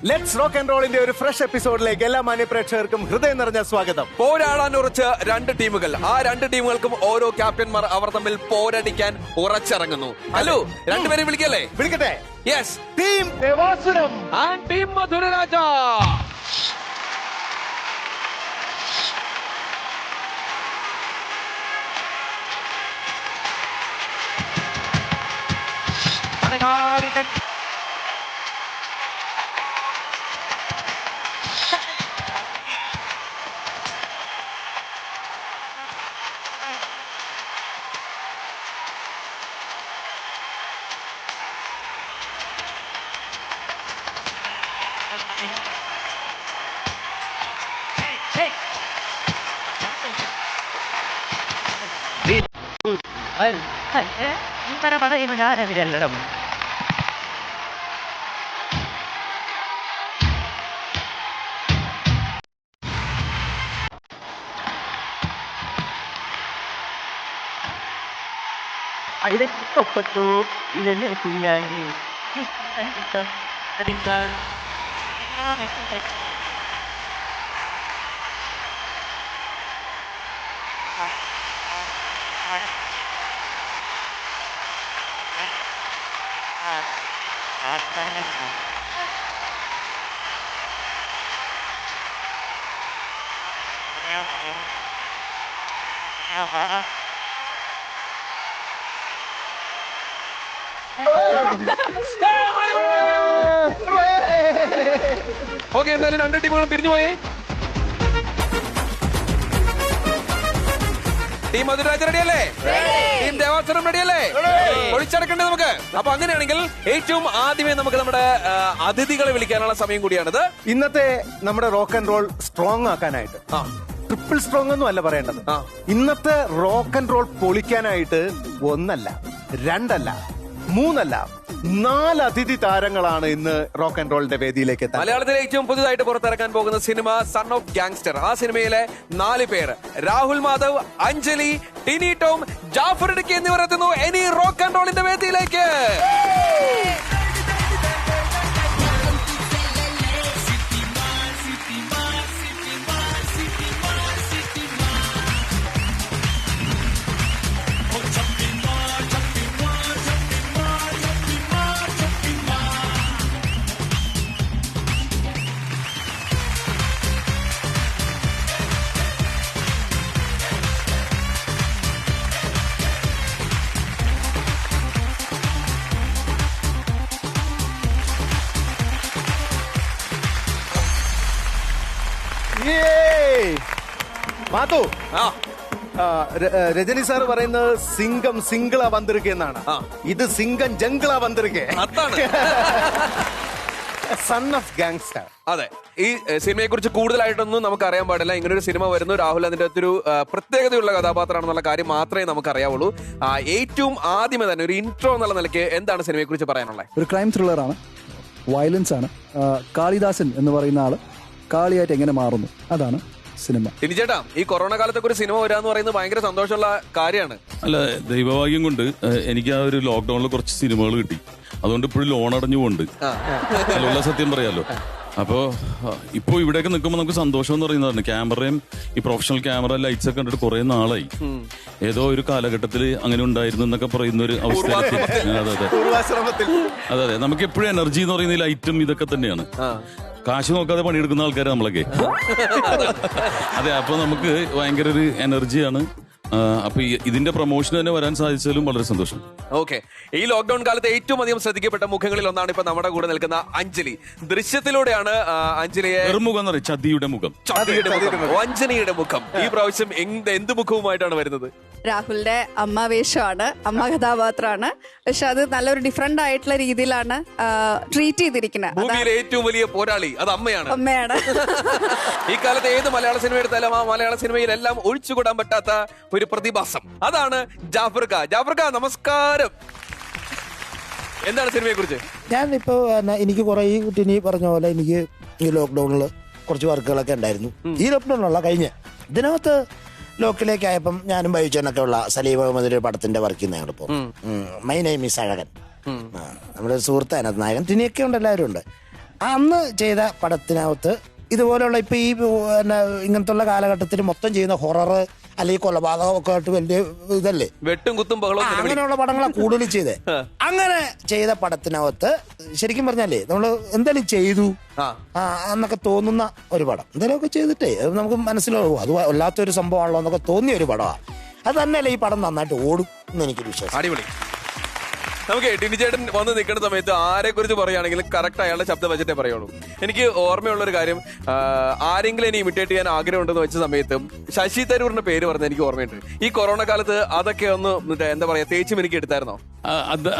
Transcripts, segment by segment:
Let's rock and റോളിന്റെ ഒരു fresh എപ്പിസോഡിലേക്ക് എല്ലാ മാന്യ പ്രേക്ഷകർക്കും ഹൃദയം നിറഞ്ഞ സ്വാഗതം. പോരാടാൻ ഉറച്ച് രണ്ട് ടീമുകൾ. ആ രണ്ട് ടീമുകൾക്കും ഓരോ ക്യാപ്റ്റന്മാർ അവർ തമ്മിൽ പോരടിക്കാൻ ഉറച്ചിറങ്ങുന്നു. ഹലോ, രണ്ടുപേരെ വിളിക്കല്ലേ? വിളിക്കട്ടെ. Yes, team Devasuram and team Madhuraraja. Okay, എന്തായാലും രണ്ട് ടീമുകളും പിരിഞ്ഞു പോയേ. ടീം മധുരരാജ റെഡിയല്ലേ? ടീം ദേവാസുരം റെഡിയല്ലേ? ഒളിച്ചടക്കണ്ടേ നമുക്ക്? അപ്പൊ അങ്ങനെയാണെങ്കിൽ ഏറ്റവും ആദ്യമേ നമുക്ക് നമ്മുടെ അതിഥികളെ വിളിക്കാനുള്ള സമയം കൂടിയാണിത്. ഇന്നത്തെ നമ്മുടെ റോക്ക് ആൻഡ് റോൾ സ്ട്രോങ് ആക്കാനായിട്ട് ട്രിപ്പിൾ സ്ട്രോങ് ഒന്നും അല്ല പറയേണ്ടത്. ഇന്നത്തെ റോക്ക് ആൻഡ് റോൾ പൊളിക്കാനായിട്ട് ഒന്നല്ല, രണ്ടല്ല, മൂന്നല്ല, 4 അതിഥി താരങ്ങളാണ് ഇന്ന് റോക്ക് ആൻഡ് റോളിന്റെ വേദിയിലേക്ക് എത്താൻ. മലയാളത്തിലെ ഏറ്റവും പുതുതായിട്ട് പുറത്തിറക്കാൻ പോകുന്ന സിനിമ സൺ ഓഫ് ഗാങ്സ്റ്റർ. ആ സിനിമയിലെ 4 പേര് രാഹുൽ മാധവ്, അഞ്ജലി, ടിനി ടോം, ജാഫർ ഇടുക്കി എന്നിവർ എത്തുന്നു ഇനി റോക്ക് ആൻഡ് റോളിന്റെ വേദിയിലേക്ക്. മാധു, രജനി സാർ പറയുന്നത് സിംഗം സിംഗിളാ വന്നിരിക്കെന്നാണ്. ഇത് സിംഗം ജംഗിളാ വന്നിരിക്കെ. Son of gangster. അതെ, ഈ സിനിമയെ കുറിച്ച് കൂടുതലായിട്ടൊന്നും നമുക്ക് അറിയാൻ പാടില്ല. ഇങ്ങനെ ഒരു സിനിമ വരുന്നു, രാഹുൽ അതിന്റെ അകത്തൊരു പ്രത്യേകതയുള്ള കഥാപാത്രമാണെന്നുള്ള കാര്യം മാത്രമേ നമുക്ക് അറിയാവുള്ളൂ. ഏറ്റവും ആദ്യമേ തന്നെ ഒരു ഇൻട്രോ എന്നുള്ള നിലയ്ക്ക് എന്താണ് സിനിമയെ കുറിച്ച് പറയാനുള്ളത്? ഒരു ക്രൈം ത്രില്ലറാണ്, വയലൻസ് ആണ്. കാളിദാസൻ എന്ന് പറയുന്ന ആള് കാളിയായിട്ട് എങ്ങനെ മാറുന്നു, അതാണ് സിനിമ. ടിനിച്ചേട്ടാ, ഈ കൊറോണ കാലത്തൊക്കെ ഒരു സിനിമ വരാന്ന് പറയുന്നത് ഭയങ്കര സന്തോഷമുള്ള കാര്യമാണ്. അല്ല, ദൈവഭാഗ്യം കൊണ്ട് എനിക്ക് ആ ഒരു ലോക്ക്ഡൌണിൽ കുറച്ച് സിനിമകൾ കിട്ടി. അതുകൊണ്ട് ഇപ്പോഴും ലോൺ അടഞ്ഞു പോകുന്നുണ്ട്. അല്ല, സത്യം പറയാലോ. അപ്പോ ഇപ്പൊ ഇവിടെയൊക്കെ നിൽക്കുമ്പോൾ നമുക്ക് സന്തോഷം എന്ന് പറയുന്നതാണ്. ക്യാമറയും ഈ പ്രൊഫഷണൽ ക്യാമറ ലൈറ്റ്സ് ഒക്കെ കണ്ടിട്ട് കുറെ നാളായി. ഏതോ ഒരു കാലഘട്ടത്തിൽ അങ്ങനെ ഉണ്ടായിരുന്നു എന്നൊക്കെ പറയുന്ന ഒരു അവസ്ഥയിലെത്തി. അതെ, നമുക്ക് എപ്പോഴും എനർജി എന്ന് പറയുന്ന ലൈറ്റും ഇതൊക്കെ തന്നെയാണ്. കാശ് നോക്കാതെ പണിയെടുക്കുന്ന ആൾക്കാരെ നമ്മളൊക്കെ. അതെ, അപ്പൊ നമുക്ക് ഭയങ്കര ഒരു എനർജിയാണ്. അപ്പൊ ഇതിന്റെ പ്രൊമോഷൻ തന്നെ വരാൻ സാധിച്ചാലും വളരെ സന്തോഷം. ഓക്കെ, ഈ ലോക്ക്ഡൌൺ കാലത്ത് ഏറ്റവും അധികം ശ്രദ്ധിക്കപ്പെട്ട മുഖങ്ങളിൽ ഒന്നാണ് ഇപ്പൊ നമ്മുടെ കൂടെ നിൽക്കുന്ന അഞ്ജലി. ദൃശ്യത്തിലൂടെയാണ് അഞ്ജലിയെ മുഖം എന്ന് പറയും, ചതിയുടെ മുഖം, അഞ്ജലിയുടെ മുഖം. ഈ പ്രാവശ്യം എന്ത് മുഖവുമായിട്ടാണ് വരുന്നത്? രാഹുലിന്റെ അമ്മ വേഷമാണ്, അമ്മ കഥാപാത്രമാണ്. പക്ഷെ അത് നല്ലൊരു ഡിഫറെന്റ് ആയിട്ടുള്ള രീതിയിലാണ് ട്രീറ്റ് ചെയ്തിരിക്കുന്നത്. ഭൂമിയിലെ ഏറ്റവും വലിയ പോരാളി അത് അമ്മയാണ്. ഈ കാലത്ത് ഏത് മലയാള സിനിമ എടുത്താലും ആ മലയാള സിനിമയിലെല്ലാം ഒഴിച്ചുകൂടാൻ പറ്റാത്ത ഒരു പ്രതിഭാസം, അതാണ് ജാഫർക്ക. ജാഫർക്ക, നമസ്കാരം. എന്താണ് സിനിമയെ കുറിച്ച്? ഞാൻ ഇപ്പോ എനിക്ക് കുറെ ടിനി പറഞ്ഞ പോലെ എനിക്ക് ഈ ലോക്ക്ഡൌണിൽ കുറച്ച് വർക്കുകളൊക്കെ ഉണ്ടായിരുന്നു. ഈ ലോക്ക്ഡൌണിലുള്ള കഴിഞ്ഞ് ഇതിനകത്ത് ലോക്കിലേക്കായപ്പം ഞാനും ബൈച്ചനൊക്കെ ഉള്ള സലീം അഹമ്മദിന്റെ ഒരു പടത്തിന്റെ വർക്ക് ചെയ്യുന്ന ഞങ്ങളിപ്പോ മൈ നെയിം ഈസ് അഴകൻ. നമ്മുടെ സുഹൃത്ത് അതിനകത്ത് നായകൻ ടിനിയൊക്കെ ഉണ്ട്, എല്ലാവരും ഉണ്ട്. അന്ന് ചെയ്ത പടത്തിനകത്ത് ഇതുപോലെയുള്ള ഇപ്പൊ ഈ ഇങ്ങനത്തെ കാലഘട്ടത്തിൽ മൊത്തം ചെയ്യുന്ന ഹൊറർ അല്ലെങ്കിൽ കൊലപാതകം ഒക്കെ ആയിട്ട് വലിയ ഇതല്ലേ, വെട്ടും കുത്തും ബഹളവും അങ്ങനെയുള്ള പടങ്ങളാണ് കൂടുതൽ ചെയ്തേ. അങ്ങനെ ചെയ്ത പടത്തിനകത്ത് ശരിക്കും പറഞ്ഞാലേ നമ്മള് എന്തായാലും ചെയ്തു എന്നൊക്കെ തോന്നുന്ന ഒരു പടം എന്തെങ്കിലുമൊക്കെ ചെയ്തിട്ടേ അത് നമുക്ക് മനസ്സിലാവും അത് വല്ലാത്തൊരു സംഭവമാണല്ലോ എന്നൊക്കെ തോന്നിയ ഒരു പടമാണ്. അത് തന്നെയല്ലേ ഈ പടം നന്നായിട്ട് ഓടും എന്ന് എനിക്കൊരു വിശ്വാസം. അടിപൊളി. നമുക്ക് ടിനി ചേട്ടൻ വന്ന് നിൽക്കുന്ന സമയത്ത് ആരെ കുറിച്ച് പറയുകയാണെങ്കിലും കറക്റ്റ് അയാളുടെ ശബ്ദം വെച്ചിട്ടേ പറയുള്ളൂ. എനിക്ക് ഓർമ്മയുള്ള ഒരു കാര്യം, ആരെങ്കിലും എന്നെ ഇമിറ്റേറ്റ് ചെയ്യാൻ ആഗ്രഹം ഉണ്ടെന്ന് വെച്ച സമയത്ത് ശശി തരൂരിന്റെ പേര് പറഞ്ഞ എനിക്ക് ഓർമ്മയുണ്ട്. ഈ കൊറോണ കാലത്ത് അതൊക്കെ ഒന്ന് എന്താ പറയാ തേച്ചും എനിക്ക് എടുത്തായിരുന്നോ?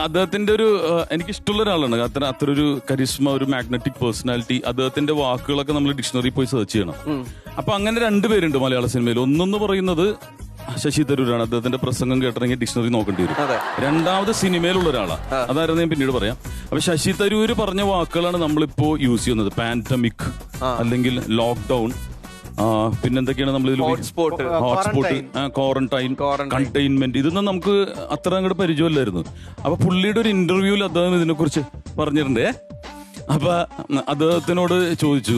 അദ്ദേഹത്തിന്റെ ഒരു എനിക്ക് ഇഷ്ടമുള്ള ഒരാളാണ്. അത്ര ഒരു കരിസ്മ, ഒരു മാഗ്നറ്റിക് പേഴ്സണാലിറ്റി. അദ്ദേഹത്തിന്റെ വാക്കുകളൊക്കെ നമ്മൾ ഡിക്ഷണറി പോയി സെർച്ച് ചെയ്യണം. അപ്പൊ അങ്ങനെ രണ്ടുപേരുണ്ട് മലയാള സിനിമയിൽ. ഒന്നെന്ന് പറയുന്നത് ശശി തരൂരാണ്. അദ്ദേഹത്തിന്റെ പ്രസംഗം കേട്ടിറങ്ങി ഡിക്ഷണറി നോക്കേണ്ടി വരും. രണ്ടാമത് സിനിമയിലുള്ള ഒരാളാണ്, അതായിരുന്നു ഞാൻ പിന്നീട് പറയാം. അപ്പൊ ശശി തരൂര് പറഞ്ഞ വാക്കുകളാണ് നമ്മളിപ്പോ യൂസ് ചെയ്യുന്നത്. പാൻഡമിക് അല്ലെങ്കിൽ ലോക്ക്ഡൌൺ, പിന്നെന്തൊക്കെയാണ് നമ്മൾ ഹോട്ട്സ്പോട്ട്, ക്വാറന്റൈൻ, കണ്ടെയ്ൻമെന്റ്, ഇതൊന്നും നമുക്ക് അത്ര അങ്ങോട്ട് പരിചയമില്ലായിരുന്നു. അപ്പൊ പുള്ളിയുടെ ഒരു ഇന്റർവ്യൂവിൽ അദ്ദേഹം ഇതിനെ കുറിച്ച് പറഞ്ഞിട്ടുണ്ട്. അപ്പൊ അദ്ദേഹത്തിനോട് ചോദിച്ചു,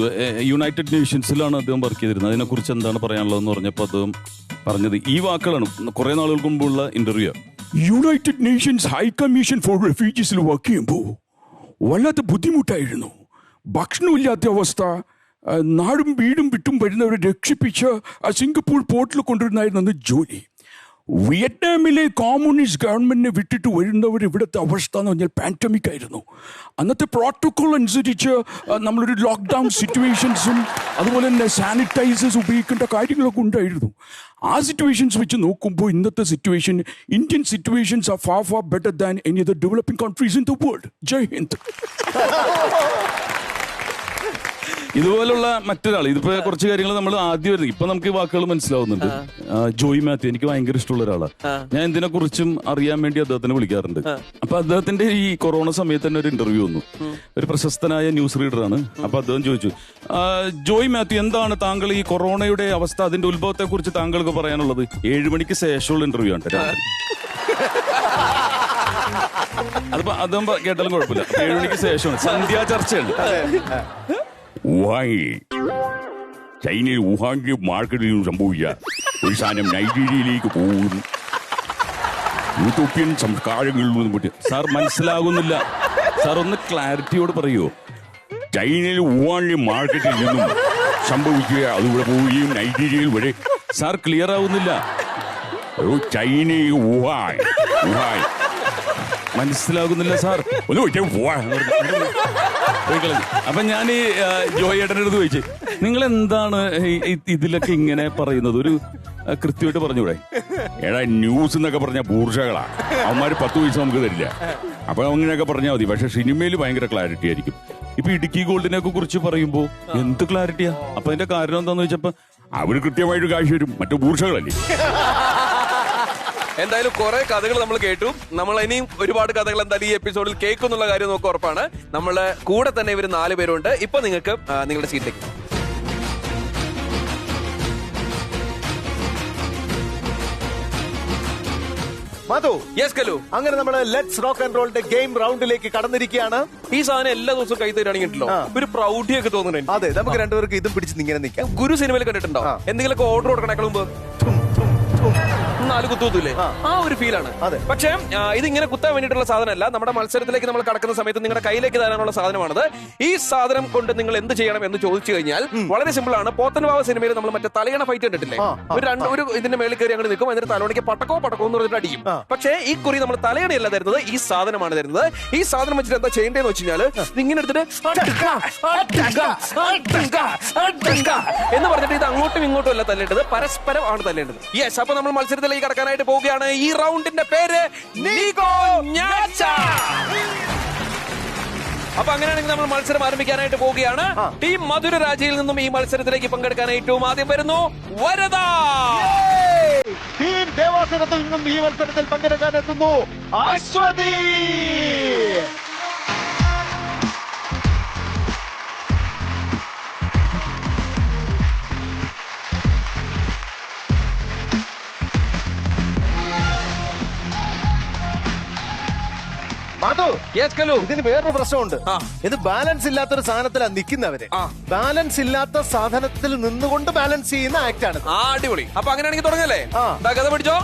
യുണൈറ്റഡ് നേഷൻസിലാണ് അദ്ദേഹം വർക്ക് ചെയ്തിരുന്നത്, അതിനെ കുറിച്ച് എന്താണ് പറയാനുള്ളതെന്ന് പറഞ്ഞപ്പോൾ അദ്ദേഹം പറഞ്ഞത് ഈ വാക്കുകളാണ്. കുറെ നാളുകൾക്ക് മുമ്പുള്ള interview. United Nations High Commission for റെഫ്യൂജീസിൽ വർക്ക് ചെയ്യുമ്പോൾ വല്ലാത്ത ബുദ്ധിമുട്ടായിരുന്നു. ഭക്ഷണമില്ലാത്ത അവസ്ഥ, നാടും വീടും വിട്ടും വരുന്നവരെ രക്ഷിപ്പിച്ച് സിംഗപ്പൂർ പോർട്ടിൽ കൊണ്ടുവരുന്നായിരുന്നു ജോലി. വിയറ്റ്നാമിലെ കമ്മ്യൂണിസ്റ്റ് ഗവൺമെന്റിനെ വിട്ടിട്ട് വരുന്നവർ ഇവിടുത്തെ അവസ്ഥ എന്ന് പറഞ്ഞാൽ പാൻഡമിക് ആയിരുന്നു. അന്നത്തെ പ്രോട്ടോകോൾ അനുസരിച്ച് നമ്മളൊരു ലോക്ക്ഡൗൺ സിറ്റുവേഷൻസും അതുപോലെ തന്നെ സാനിറ്റൈസേഴ്സ് ഉപയോഗിക്കേണ്ട കാര്യങ്ങളൊക്കെ ഉണ്ടായിരുന്നു. ആ സിറ്റുവേഷൻസ് വെച്ച് നോക്കുമ്പോൾ ഇന്നത്തെ situation, Indian situations are far far better than any other developing countries in the world. Jai Hind. ഇതുപോലുള്ള മറ്റൊരാൾ, ഇതിപ്പോ കുറച്ച് കാര്യങ്ങൾ നമ്മൾ ആദ്യം വരുന്നത്, ഇപ്പൊ നമുക്ക് ഈ വാക്കുകൾ മനസ്സിലാവുന്നുണ്ട്. ജോയ് മാത്യു എനിക്ക് ഭയങ്കര ഇഷ്ടമുള്ള ഒരാളാണ്. ഞാൻ ഇതിനെ കുറിച്ചും അറിയാൻ വേണ്ടി അദ്ദേഹത്തിനെ വിളിക്കാറുണ്ട്. അപ്പൊ അദ്ദേഹത്തിന്റെ ഈ കൊറോണ സമയത്ത് തന്നെ ഒരു ഇന്റർവ്യൂ വന്നു. ഒരു പ്രശസ്തനായ ന്യൂസ് റീഡറാണ്. അപ്പൊ അദ്ദേഹം ചോദിച്ചു, ജോയ് മാത്യു, എന്താണ് താങ്കൾ ഈ കൊറോണയുടെ അവസ്ഥ, അതിന്റെ ഉത്ഭവത്തെ കുറിച്ച് താങ്കൾക്ക് പറയാനുള്ളത്? 7 മണിക്ക് ശേഷമുള്ള ഇന്റർവ്യൂ ആണ്. അതിപ്പോ അദ്ദേഹം കേട്ടാലും കുഴപ്പമില്ല. 7 മണിക്ക് ശേഷമാണ്, സന്ധ്യാ ചർച്ചയാണ്. ചൈനയിൽ വുഹാനിലെ മാർക്കറ്റിൽ സംഭവിച്ച ഒരു സാധനം നൈജീരിയയിലേക്ക് പോകുന്നു. യൂട്ടോപ്യൻ സംസ്കാരങ്ങളിൽ നിന്നും. സാർ മനസ്സിലാകുന്നില്ല. സാർ ഒന്ന് ക്ലാരിറ്റിയോട് പറയൂ. ചൈനയിൽ വുഹാനിലെ മാർക്കറ്റിൽ നിന്നും സംഭവിക്കുക, അതിവിടെ പോവുകയും നൈജീരിയയിൽ വരെ. സാർ ക്ലിയർ ആവുന്നില്ല. ചൈനയിൽ വുഹാൻ മനസ്സിലാകുന്നില്ല സാർ. അപ്പൊ ഞാൻ ഈ ജോയേട്ടൻ്റെ അടുത്ത് ചോദിച്ചു, നിങ്ങൾ എന്താണ് ഇതിലൊക്കെ ഇങ്ങനെ പറയുന്നത്? ഒരു കൃത്യമായിട്ട് പറഞ്ഞൂടെ? എടാ, ന്യൂസ് എന്നൊക്കെ പറഞ്ഞ ബൂർഷകളാ, അവന്മാര് 10 പൈസ നമുക്ക് തരില്ല. അപ്പൊ അങ്ങനെയൊക്കെ പറഞ്ഞാൽ മതി. പക്ഷെ സിനിമയിൽ ഭയങ്കര ക്ലാരിറ്റി ആയിരിക്കും. ഇപ്പൊ ഇടുക്കി ഗോൾഡിനെ കുറിച്ച് പറയുമ്പോ എന്ത് ക്ലാരിറ്റിയാ? അപ്പൊ അതിന്റെ കാരണം എന്താന്ന് വെച്ചപ്പോ അവര് കൃത്യമായിട്ട് കാശ് തരും. മറ്റു ബൂർഷകളല്ലേ. എന്തായാലും കുറെ കഥകൾ നമ്മൾ കേട്ടു. നമ്മൾ ഇനിയും ഒരുപാട് കഥകൾ എന്തായാലും ഈ എപ്പിസോഡിൽ കേൾക്കുന്നുള്ള കാര്യം നമുക്ക് ഉറപ്പാണ്. നമ്മളെ കൂടെ തന്നെ ഇവർ 4 പേരുണ്ട്. ഇപ്പൊ നിങ്ങൾക്ക് നിങ്ങളുടെ സീറ്റിലേക്ക് മധു. യെസ് കലു. അങ്ങനെ നമ്മൾ ലെറ്റ്സ് റോക്ക് ആൻഡ് റോളിന്റെ ഗെയിം റൗണ്ടിലേക്ക് കടന്നിരിക്കുകയാണ്. ഈ സാധനം എല്ലാ ദിവസവും കൈ തരാണെങ്കിലോ ഒരു പ്രൗഢിയൊക്കെ തോന്നുന്നുണ്ട്. അതെ, നമുക്ക് രണ്ടുപേർക്ക് ഇതും പിടിച്ച് ഇങ്ങനെ നിൽക്കാം. ഗുരു സിനിമയിൽ കണ്ടിട്ടുണ്ടോ? എന്തെങ്കിലുമൊക്കെ ഓർഡർ കൊടുക്കണേക്കാൾ മുമ്പ് 4 കുത്തൂല്ലേ, ആ ഒരു ഫീലാണ്. പക്ഷേ ഇതിങ്ങനെ കുത്താൻ വേണ്ടിയിട്ടുള്ള സാധനമല്ല. നമ്മുടെ മത്സരത്തിലേക്ക് നമ്മൾ കടക്കുന്ന സമയത്ത് നിങ്ങളുടെ കയ്യിലേക്ക് തരാനുള്ള സാധനമാണത്. ഈ സാധനം കൊണ്ട് നിങ്ങൾ എന്ത് ചെയ്യണം എന്ന് ചോദിച്ചു കഴിഞ്ഞാൽ വളരെ സിമ്പിൾ ആണ്. പോത്തൻവാവ് സിനിമയിൽ നമ്മൾ മറ്റേ തലയണ ഫൈറ്റ് കണ്ടിട്ടില്ലേ? ഒരു ഇതിന്റെ മേളിൽ കയറി അങ്ങനെ നിൽക്കും, എന്നിട്ട് തലവണിക്ക് പടക്കോ എന്ന് പറഞ്ഞിട്ട് അടിക്കും. പക്ഷേ ഈ കുറി നമ്മൾ തലയണയല്ല തരുന്നത്, ഈ സാധനമാണ് തരുന്നത്. ഈ സാധനം വെച്ചിട്ട് എന്താ ചെയ്യേണ്ടതെന്ന് വെച്ച് കഴിഞ്ഞാൽ ഇങ്ങനെ എടുത്തിട്ട് എന്ന് പറഞ്ഞിട്ട് ഇത് അങ്ങോട്ടും ഇങ്ങോട്ടും അല്ല തല്ലേണ്ടത്, പരസ്പരം ആണ് തല്ലേണ്ടത്. യെസ്. അപ്പൊ നമ്മൾ മത്സരത്തിലേക്ക് കടക്കാനായിട്ട് പോവുകയാണ്. ഈ റൗണ്ടിന്റെ പേര് നീഗോ ഞാച്ച. അപ്പൊ അങ്ങനെയാണെങ്കിൽ നമ്മൾ മത്സരം ആരംഭിക്കാനായിട്ട് പോവുകയാണ്. ടീം മധുര രാജയിൽ നിന്നും ഈ മത്സരത്തിലേക്ക് പങ്കെടുക്കാൻ ഏറ്റവും ആദ്യം വരുന്നു വരദ. ടീം ദേവാസുരത്തിൽ നിന്നും ഈ മത്സരത്തിൽ പങ്കെടുക്കാൻ എത്തുന്നു അശ്വതി. മാധു, യെസ് കല്ലു. ഇതിന് വേറൊരു പ്രശ്നമുണ്ട്. ആ. ഇത് ബാലൻസ് ഇല്ലാത്തൊരു സാധനത്തിലാണ് നിൽക്കുന്നവര്. ആ. ബാലൻസ് ഇല്ലാത്ത സാധനത്തിൽ നിന്നുകൊണ്ട് ബാലൻസ് ചെയ്യുന്ന ആക്ട് ആണ്. അടിപൊളി. അപ്പൊ അങ്ങനെയാണെങ്കിൽ തുടങ്ങല്ലേ? ആ. ഗത പിടിച്ചോ.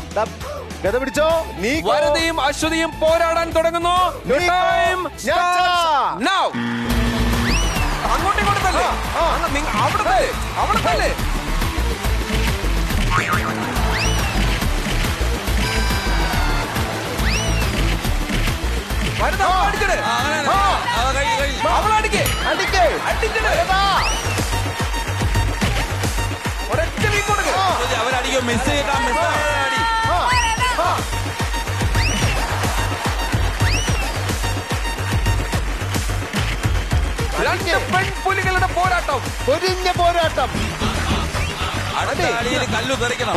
ഗത പിടിച്ചോ. നീ വരതിയും അശ്വതിയും പോരാടാൻ തുടങ്ങുന്നു. Your time starts now. അങ്ങോട്ടും ഇങ്ങോട്ടും തല്ലേ. അവിടെ തല്ലേ, അവിടെ തല്ലേ. വരദ അടിക്കണേ. അവളടിക്കേ. അടിക്കേ. അടിക്കണേ. ഒരൊറ്റ വീക്ക് കൊടുക്ക്. അവരടിക്കും. മിസ് ചെയ്താ മിസ് അടി. രണ്ട് പെൺപുലികളുടെ പോരാട്ടം. പൊരിഞ്ഞ പോരാട്ടം. അടുത്ത അടിയിൽ കല്ലു തെറിക്കണം.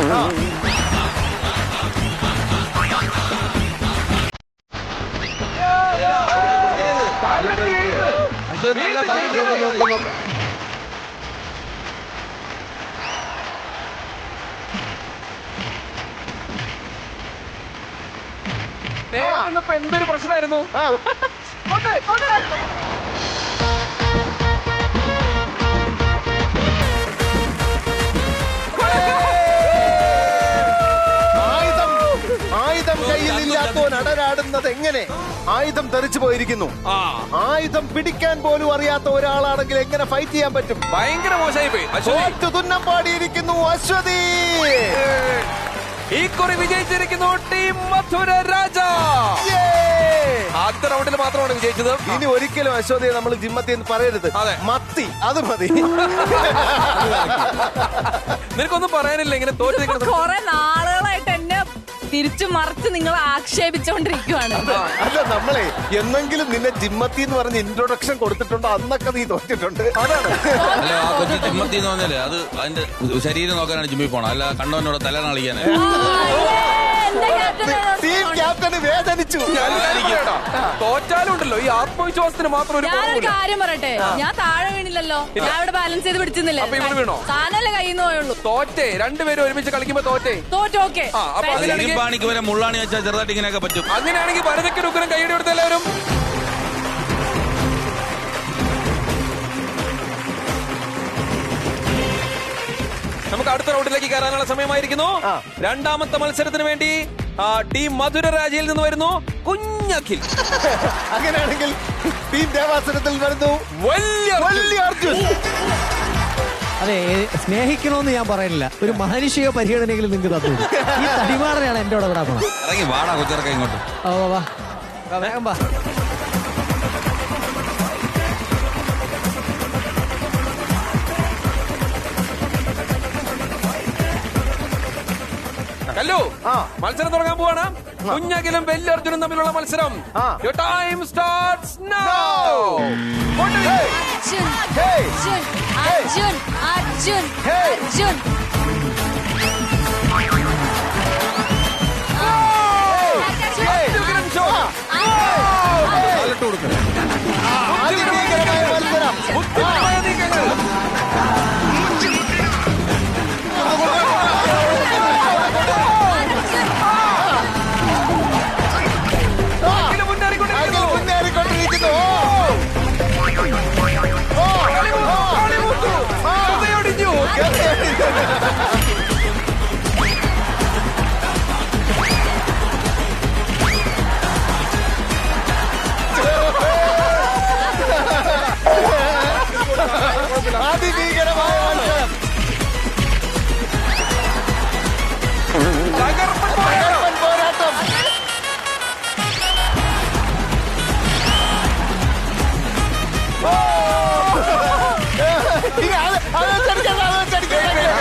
നേരിട്ടപ്പോ എന്തൊരു പ്രശ്നമായിരുന്നു. ആയുധം കയ്യിലില്ലാത്തവൻ അടരാടുന്നത് എങ്ങനെ? ആയുധം തെറിച്ചു പോയിരിക്കുന്നു. ആയുധം പിടിക്കാൻ പോലും അറിയാത്ത ഒരാളാണെങ്കിൽ എങ്ങനെ ഫൈറ്റ് ചെയ്യാൻ പറ്റും? ഭയങ്കര മോശമായി പോയി. തോറ്റു തുന്നം പാടിയിരിക്കുന്നു അശ്വതി. ഈ കുറി വിജയിച്ചിരിക്കുന്നു ടീം മധുര രാജ. ആദ്യ റൗണ്ടിൽ മാത്രമാണ് വിജയിച്ചത്. ഇനി ഒരിക്കലും അശ്വതിയെ നമ്മൾ ജിമ്മത്തി എന്ന് പറയരുത്. അതെ. മത്തി, അത് മതി. നിനക്കൊന്നും പറയാനില്ല ഇങ്ങനെ തോറ്റു. കുറെ നാളുകളായിട്ട് എന്നെ തിരിച്ചു മറിച്ച് നിങ്ങൾ ആക്ഷേപിച്ചുകൊണ്ടിരിക്കുവാണ്. അല്ല, നമ്മളെ എന്നെങ്കിലും നിന്നെ ജിമ്മത്തി എന്ന് പറഞ്ഞ് ഇൻട്രൊഡക്ഷൻ കൊടുത്തിട്ടുണ്ടോ? അന്നൊക്കെ നീ തോറ്റിട്ടുണ്ട്. അതാണ്. അല്ല, ആ കൊച്ചു ജിമ്മത്തി എന്ന് പറഞ്ഞാലേ അത് അതിന്റെ ശരീരം നോക്കാനാണ് ജിമ്മിൽ പോണം. അല്ല കണ്ടവനോട് തല നാളിക്കാന്. ടീം ക്യാപ്റ്റന് വേദനിച്ചു. തോറ്റാലും ഉണ്ടല്ലോ ഈ ആത്മവിശ്വാസത്തിന് മാത്രം ഒരു ഞാനൊരു കാര്യം പറയട്ടെ, ഞാൻ താഴെ വീണില്ലല്ലോ. ഞാൻ ഇവിടെ ബാലൻസ് ചെയ്ത് പിടിച്ചിരുന്നില്ലേ? അപ്പൊ ഇവിടെ വീണോ? സാധനല്ലേ കയ്യിൽ നിന്ന് പോയുള്ളൂ. തോറ്റേ. രണ്ടുപേരും ഒരുമിച്ച് കളിക്കുമ്പോ തോറ്റേ. തോറ്റോക്കെ. പാണിക്ക് വരെ മുള്ളാണി വെച്ചാൽ ചെറുതായിട്ട് ഇങ്ങനെയൊക്കെ പറ്റും. അങ്ങനെയാണെങ്കിൽ ഭരതയ്ക്ക് ഉഗ്രം കൈയടി കൊടുത്ത എല്ലാവരും. നമുക്ക് അടുത്ത റൗണ്ടിലേക്ക് കയറാനുള്ള സമയമായിരിക്കുന്നു. രണ്ടാമത്തെ മത്സരത്തിന് വേണ്ടി ടീം മധുര രാജയിൽ നിന്ന് വരുന്നു കുഞ്ഞഖിൽ. അങ്ങനെയാണെങ്കിൽ ടീം ദേവാസുരത്തിൽ വരുന്നു വലിയ അർജുൻ. അതെ, സ്നേഹിക്കണമെന്ന് ഞാൻ പറയുന്നില്ല, ഒരു മാനുഷിക പരിഗണനയെങ്കിലും നിങ്ങൾക്ക് തന്നു. ഈ തടിമാടനാണ് എന്റെ കൂടെ വിടാ പോണം. ഇറങ്ങി വാടാ കൊച്ചിറക്ക ഇങ്ങോട്ട്. വേഗം വാ. കല്ലു, മത്സരം തുടങ്ങാൻ പോവാണ്. കുഞ്ഞഖിലും വലിയ അർജുനും തമ്മിലുള്ള മത്സരം. Your time starts now. Arjun, Arjun, Arjun, Arjun, Arjun. അതിഭീകരമായ മത്സരം. മുന്നേറിക്കൊണ്ടിരിക്കുന്നു. അതിഭീകരമായ മത്സരം. തകർപ്പൻ പോരാട്ടം.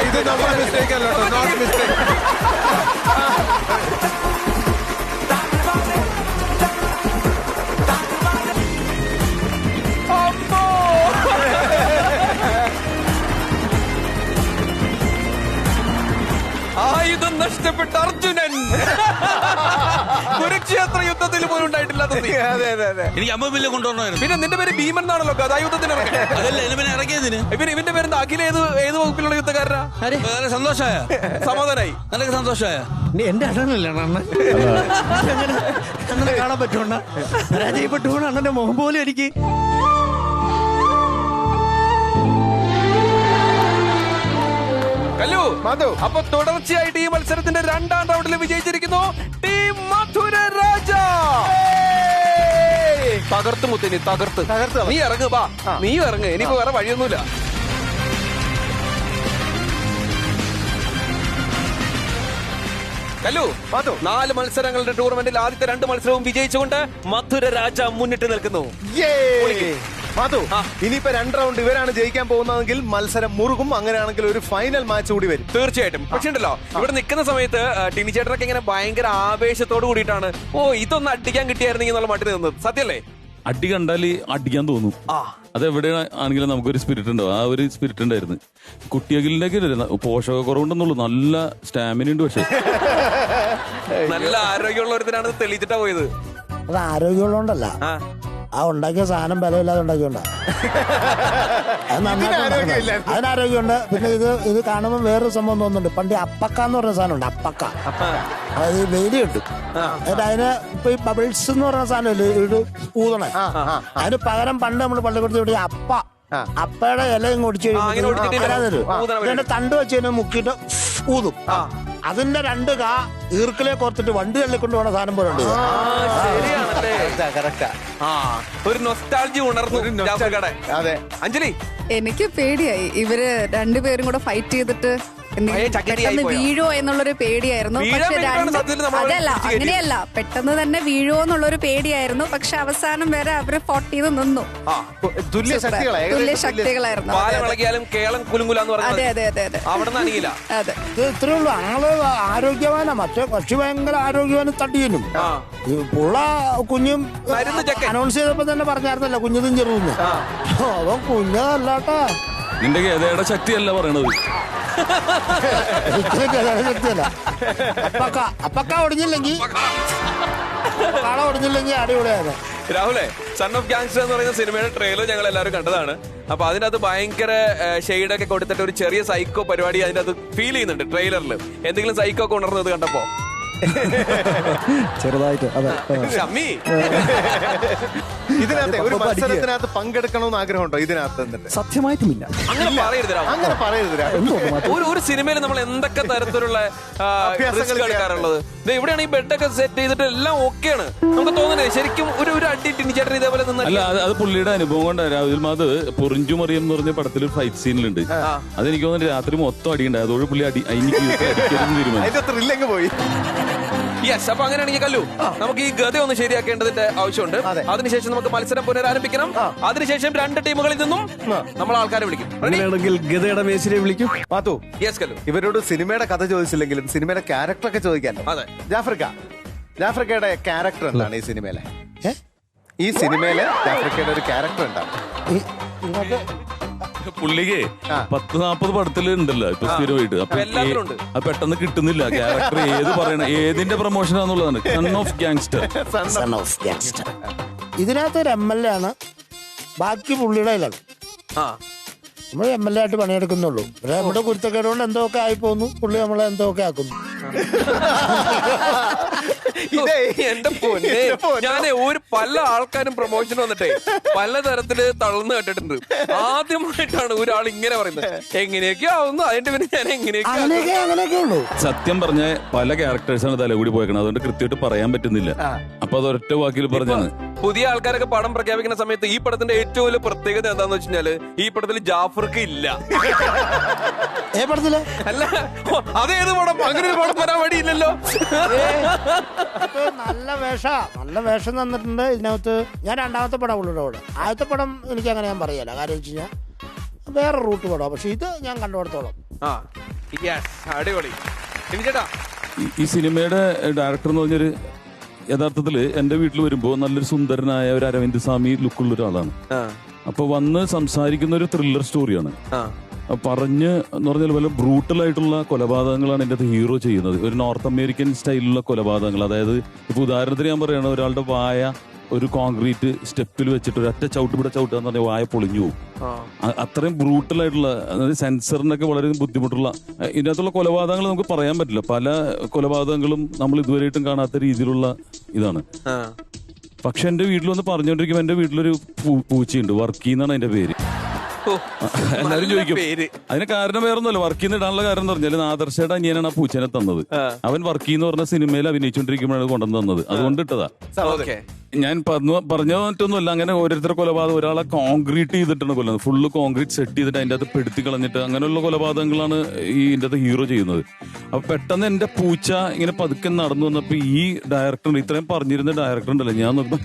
ഇത് നമ്മുടെ മിസ്റ്റേക്ക് അല്ലോ, നോട്ട് മിസ്റ്റേക്ക്. ആയുധം നഷ്ടപ്പെട്ട അർജുനൻ കുരുക്ഷേത്ര യുദ്ധത്തിൽ പോലും ഉണ്ടായിട്ടില്ലാത്ത നീ. അതെ അതെ അതെ. എനിക്ക് 50 മില്യൺ കൊണ്ടുവരണമായിരുന്നു. പിന്നെ നിന്റെ പേര് ഭീമൻ എന്നാണല്ലോ, ഗദായുദ്ധത്തിന് ഇറങ്ങി. അതല്ല എന്നെ പിന്നെ ഇറങ്ങിയതിന് ഇവന്റെ പേര് അഖിൽ ഏത് വകുപ്പിലുള്ള യുദ്ധക്കാരനാ? വേറെ സന്തോഷമായ സമാധാനായി. നിനക്ക് സന്തോഷമായ എന്റെ അണ്ണനല്ലേ അണ്ണൻ? അണ്ണനെ കാണാൻ പറ്റുമോ? പരാജയപ്പെട്ടുകൊണ്ട് അണ്ണന്റെ മുഖം പോലും എനിക്ക് കല്ലു അപ്പൊ തുടർച്ചയായിട്ട് ഈ മത്സരത്തിന്റെ 2ാം റൗണ്ടിൽ വിജയിച്ചിരിക്കുന്നു ടീം മധുര രാജ. തകർത്ത് മുത്തിനി തകർത്ത്. നീ ഇറങ്ങ് ബാ, നീ ഇറങ്ങ്, ഇനിയിപ്പോ വേറെ വഴിയൊന്നുമില്ല. കല്ലു 4 മത്സരങ്ങളുടെ ടൂർണമെന്റിൽ ആദ്യത്തെ 2 മത്സരവും വിജയിച്ചുകൊണ്ട് മധുര രാജ മുന്നിട്ട് നിൽക്കുന്നു. മധു, ഇനിയിപ്പോ 2 റൗണ്ട് ഇവരാണ് ജയിക്കാൻ പോകുന്നതെങ്കിൽ മത്സരം മുറുകും. അങ്ങനെയാണെങ്കിൽ ഒരു ഫൈനൽ മാച്ച് കൂടി വരും. തീർച്ചയായിട്ടും. പക്ഷേ ഉണ്ടല്ലോ, ഇവിടെ നിൽക്കുന്ന സമയത്ത് ടിനി ചേട്ടനൊക്കെ ഇങ്ങനെ ഭയങ്കര ആവേശത്തോട് കൂടിയിട്ടാണ് ഇതൊന്ന് അടിക്കാൻ കിട്ടിയായിരുന്നെങ്കിൽ എന്നുള്ള മട്ടിൽ നിന്നത്. സത്യല്ലേ? അടി കണ്ടാൽ അടിക്കാൻ തോന്നും. അതെവിടെ ആണെങ്കിലും നമുക്കൊരു സ്പിരിറ്റ് ഉണ്ടാവും. ആ ഒരു സ്പിരിറ്റ് ഉണ്ടായിരുന്നു. കുട്ടികളിലേക്ക് പോഷകക്കുറവുണ്ടെന്നുള്ളൂ, നല്ല സ്റ്റാമിന ഉണ്ട്. പക്ഷെ നല്ല ആരോഗ്യമുള്ളവരത്തിനാണ് തെളിയിച്ചിട്ടാ പോയത്. അത് ആരോഗ്യമുള്ളതുകൊണ്ടല്ല, ആ ഉണ്ടാക്കിയ സാധനം ബലമില്ലാതെ ഉണ്ടാക്കിയോണ്ടാ. അത് നന്നായിട്ട് അതിനാരോഗ്യമുണ്ട്. പിന്നെ ഇത് കാണുമ്പോൾ വേറൊരു സംഭവം തോന്നുന്നുണ്ട്. പണ്ട് അപ്പക്ക എന്ന് പറഞ്ഞ സാധനം ഉണ്ട്, അപ്പക്ക. അതായത് വെയില് കിട്ടും. എന്നിട്ട് അതിന് ഇപ്പൊ ഈ ബബിൾസ് എന്ന് പറഞ്ഞ സാധനം ഇത് ഊതണേ. അതിന് പകരം പണ്ട് നമ്മൾ പള്ളിക്കൂടത്തിൽ ഇവിടെ അപ്പയുടെ ഇലയും ഒടിച്ച് അതിന്റെ തണ്ട് വെച്ച് കഴിഞ്ഞാൽ മുക്കിയിട്ട് ഊതും. അതിന്റെ 2 കാ ഈർക്കിലെ കോർത്തിട്ട് വണ്ടി തള്ളിക്കൊണ്ട് പോണ സാധനം പോലെ ഉണ്ട്. ഒരു നൊസ്റ്റാൾജി ഉണർന്നു. അതെ അഞ്ജലി, എനിക്ക് പേടിയായി. ഇവര് 2 പേരും കൂടെ ഫൈറ്റ് ചെയ്തിട്ട് പെട്ടെന്ന് വീഴോ എന്നുള്ളൊരു പേടിയായിരുന്നു. പക്ഷെ അതല്ല, അങ്ങനെയല്ല, പെട്ടെന്ന് തന്നെ വീഴോ എന്നുള്ളൊരു പേടിയായിരുന്നു. പക്ഷെ അവസാനം വരെ അവര് ഫോട്ട് ചെയ്ത് നിന്നു. തുല്യ ശക്തികളായിരുന്നു. അതെ അതെ അതെ അതെ. അതെ, ഇത്രേ ഉള്ളൂ. ആള് ആരോഗ്യവാനാ. മറ്റേ പക്ഷി ഭയങ്കര ആരോഗ്യവാനും തട്ടിയനും. പുള്ള കുഞ്ഞും അനൗൺസ് ചെയ്തപ്പോ തന്നെ പറഞ്ഞായിരുന്നല്ലോ കുഞ്ഞതും ചെറുതെന്ന്. അവൻ കുഞ്ഞതല്ലാട്ടാ. നിന്റെ ഗതയുടെ ശക്തിയല്ല പറയണത്. ശക്തിയല്ല. അപ്പക്ക ഒടിഞ്ഞില്ലെങ്കിൽ അടിപൊളിയാണ്. രാഹുലെ, സൺ ഓഫ് ഗാങ്സ്റ്റർ എന്ന് പറയുന്ന സിനിമയുടെ ട്രെയിലർ ഞങ്ങൾ എല്ലാവരും കണ്ടതാണ്. അപ്പൊ അതിനകത്ത് ഭയങ്കര ഷെയ്ഡൊക്കെ കൊടുത്തിട്ട് ഒരു ചെറിയ സൈക്കോ പരിപാടി അതിന്റെ അത് ഫീൽ ചെയ്യുന്നുണ്ട് ട്രെയിലറിൽ. എന്തെങ്കിലും സൈക്കോ ഒക്കെ ഉണർന്നത് കണ്ടപ്പോ? ചെറുതായിട്ട്. അതെ. ഇതിനകത്ത് ഒരു മത്സരത്തിനകത്ത് പങ്കെടുക്കണമെന്ന് ആഗ്രഹമുണ്ടോ? ഇതിനകത്ത് സത്യമായിട്ടുമില്ല. അങ്ങനെ പറയരുത്. ഒരു സിനിമയിൽ നമ്മൾ എന്തൊക്കെ തരത്തിലുള്ള റിസ്ക് എടുക്കാറുള്ളത്. ഇവിടെയാണ് ഈ ബെഡൊക്കെ സെറ്റ് ചെയ്തിട്ട് എല്ലാം ഓക്കെയാണ്. നമുക്ക് തോന്നുന്നത് ശരിക്കും ഒരു അടി ടിനിച്ചേട്ടൻ ഇതേപോലെ അല്ല, അത് പുള്ളിയുടെ അനുഭവം കൊണ്ടായിരുന്നു. അത് പൊറിഞ്ചു മറിയം എന്ന് പറഞ്ഞ പടത്തിൽ ഒരു ഫൈറ്റ് സീനിലുണ്ട്. അതെനിക്ക് തോന്നുന്നു രാത്രി മൊത്തം അടിയുണ്ടായി. അതോട് പുള്ളി തീരുമാനിച്ചു പോയി. യെസ്. അപ്പൊ അങ്ങനെയാണെങ്കിൽ കല്ലു, നമുക്ക് ഈ ഗത ഒന്ന് ശരിയാക്കേണ്ടതിന്റെ ആവശ്യമുണ്ട്. അതിനുശേഷം നമുക്ക് മത്സരം പുനരാരംഭിക്കണം. അതിനുശേഷം 2 ടീമുകളിൽ നിന്നും നമ്മൾ ആൾക്കാരെ വിളിക്കും. ഗതയുടെ മേശിനെ വിളിക്കും. മാത്തു, യെസ് കല്ലു. ഇവരോട് സിനിമയുടെ കഥ ചോദിച്ചില്ലെങ്കിലും സിനിമയുടെ ക്യാരക്ടറൊക്കെ ചോദിക്കാമല്ലോ. അതെ. ജാഫ്രിക്കയുടെ ക്യാരക്ടർ എന്താണ് ഈ സിനിമയിലെ? ഈ സിനിമയിലെ ജാഫ്രിക്കയുടെ ഒരു ക്യാരക്ടർ എന്താണ്? പുള്ളിക്ക് 10-40 പടത്തില് ഉണ്ടല്ലോ ഇപ്പൊ സ്ഥിരമായിട്ട്. അപ്പൊ പെട്ടെന്ന് കിട്ടുന്നില്ല ക്യാരക്ടർ. ഏത് പറയണ ഏതിന്റെ പ്രൊമോഷൻ ആണെന്നുള്ളതാണ്. Son of gangster. ഇതിനകത്ത് ഒരു MLA ആണ്, ബാക്കി പുള്ളിയുടെ കയ്യിലാണ്. നമ്മൾ MLA ആയിട്ട് പണിയെടുക്കുന്നുള്ളൂ. പക്ഷെ നമ്മുടെ കുരുത്തക്കേട് കൊണ്ട് എന്തൊക്കെ ആയി പോകുന്നു, പുള്ളി നമ്മളെ എന്തൊക്കെ ആക്കുന്നു. എന്റെ പൊന്നെ, ഞാൻ പല ആൾക്കാരും പ്രൊമോഷൻ വന്നിട്ടേ പലതരത്തില് തളർന്നു കേട്ടിട്ടുണ്ട്. ആദ്യമായിട്ടാണ് ഒരാൾ ഇങ്ങനെ പറയുന്നത്. എങ്ങനെയൊക്കെ ആവുന്നു, അതിന്റെ പിന്നെ ഞാൻ അങ്ങനെയൊക്കെ ഉള്ളൂ. സത്യം പറഞ്ഞ പല ക്യാരക്ടേഴ്സാണ് തലകൂടി പോയേക്കണം. അതുകൊണ്ട് കൃത്യമായിട്ട് പറയാൻ പറ്റുന്നില്ല. അപ്പൊ അത് ഒരൊറ്റ വാക്കിൽ പറഞ്ഞാണ്. പുതിയ ആൾക്കാരൊക്കെ പടം പ്രഖ്യാപിക്കുന്ന സമയത്ത് ഈ പടത്തിന്റെ ഏറ്റവും വലിയ പ്രത്യേകത എന്താന്ന് വെച്ച് കഴിഞ്ഞാല് ഈ പടത്തിൽ ജാഫർക്ക് ഇല്ല. അല്ല, അതേത് പടം? അങ്ങനെ ഒരു പടം വരാൻ വഴിയില്ലല്ലോ. നല്ല വേഷം തന്നിട്ടുണ്ട് ഇതിനകത്ത്. ഞാൻ 2ാമത്തെ പടം ഉള്ളൂടെ അവിടെ. ആദ്യത്തെ പടം എനിക്ക് അങ്ങനെ ഞാൻ പറയല. കാര്യം വെച്ച് കഴിഞ്ഞാൽ വേറെ റൂട്ട് പടം. പക്ഷെ ഇത് ഞാൻ കണ്ടുകൊടുത്തോളം അടിപൊളി. ഈ സിനിമയുടെ ഡയറക്ടർ എന്ന് പറഞ്ഞൊരു യഥാർത്ഥത്തില് എന്റെ വീട്ടിൽ വരുമ്പോ നല്ലൊരു സുന്ദരനായ ഒരു അരവിന്ദ് സ്വാമി ലുക്കുള്ള ഒരാളാണ്. അപ്പൊ വന്ന് സംസാരിക്കുന്ന ഒരു ത്രില്ലർ സ്റ്റോറിയാണ്. പറഞ്ഞ് എന്ന് പറഞ്ഞാൽ വല്ല ബ്രൂട്ടലായിട്ടുള്ള കൊലപാതകങ്ങളാണ് എൻ്റെ ഹീറോ ചെയ്യുന്നത്. ഒരു നോർത്ത് അമേരിക്കൻ സ്റ്റൈലിലുള്ള കൊലപാതകങ്ങൾ. അതായത് ഇപ്പോൾ ഉദാഹരണത്തിന് ഞാൻ പറയുകയാണ്, ഒരാളുടെ വായ ഒരു കോൺക്രീറ്റ് സ്റ്റെപ്പിൽ വെച്ചിട്ട് ഒരൊറ്റ ചവിട്ടുപിട ചവിട്ടുക എന്ന് പറഞ്ഞാൽ വായ പൊളിഞ്ഞു പോകും. അത്രയും ബ്രൂട്ടലായിട്ടുള്ള, അതായത് സെൻസറിനൊക്കെ വളരെ ബുദ്ധിമുട്ടുള്ള ഇതിനകത്തുള്ള കൊലപാതകങ്ങൾ നമുക്ക് പറയാൻ പറ്റില്ല. പല കൊലപാതകങ്ങളും നമ്മൾ ഇതുവരെയായിട്ടും കാണാത്ത രീതിയിലുള്ള ഇതാണ്. പക്ഷെ എൻ്റെ വീട്ടിൽ വന്ന് പറഞ്ഞുകൊണ്ടിരിക്കുമ്പോൾ എൻ്റെ വീട്ടിലൊരു പൂച്ചയുണ്ട്, വർക്കി എന്നാണ് അതിന്റെ പേര്. എല്ലാവരും ചോദിക്കും അതിന് കാരണം വേറെ ഒന്നുമല്ല. വർക്കിന്ന് ഇടാനുള്ള കാരണം എന്ന് പറഞ്ഞാൽ ആദർശയുടെ അനിയനാണ് ആ പൂച്ചനെ തന്നത്. അവൻ വർക്കി എന്ന് പറഞ്ഞ സിനിമയിൽ അഭിനയിച്ചുകൊണ്ടിരിക്കുമ്പോഴാണ് കൊണ്ടുവന്ന് തന്നത്. അതുകൊണ്ട് ഇട്ടതാ. ഞാൻ പറഞ്ഞൊന്നുമല്ല. അങ്ങനെ ഓരോരുത്തരുടെ കൊലപാതകം, ഒരാളെ കോൺക്രീറ്റ് ചെയ്തിട്ടാണ് കൊല്ലുന്നത്. ഫുള്ള് കോൺക്രീറ്റ് സെറ്റ് ചെയ്തിട്ട് അതിൻ്റെ അകത്ത് പെടുത്തി കളഞ്ഞിട്ട് അങ്ങനെയുള്ള കൊലപാതകങ്ങളാണ് ഈ ഇതിൻ്റെ അകത്ത് ഹീറോ ചെയ്യുന്നത്. അപ്പൊ പെട്ടെന്ന് എന്റെ പൂച്ച ഇങ്ങനെ പതുക്കെ നടന്നു വന്നപ്പോ ഈ ഡയറക്ടർ, ഇത്രയും പറഞ്ഞിരുന്ന ഡയറക്ടർ ഉണ്ടല്ലോ, ഞാൻ നോക്കുമ്പോ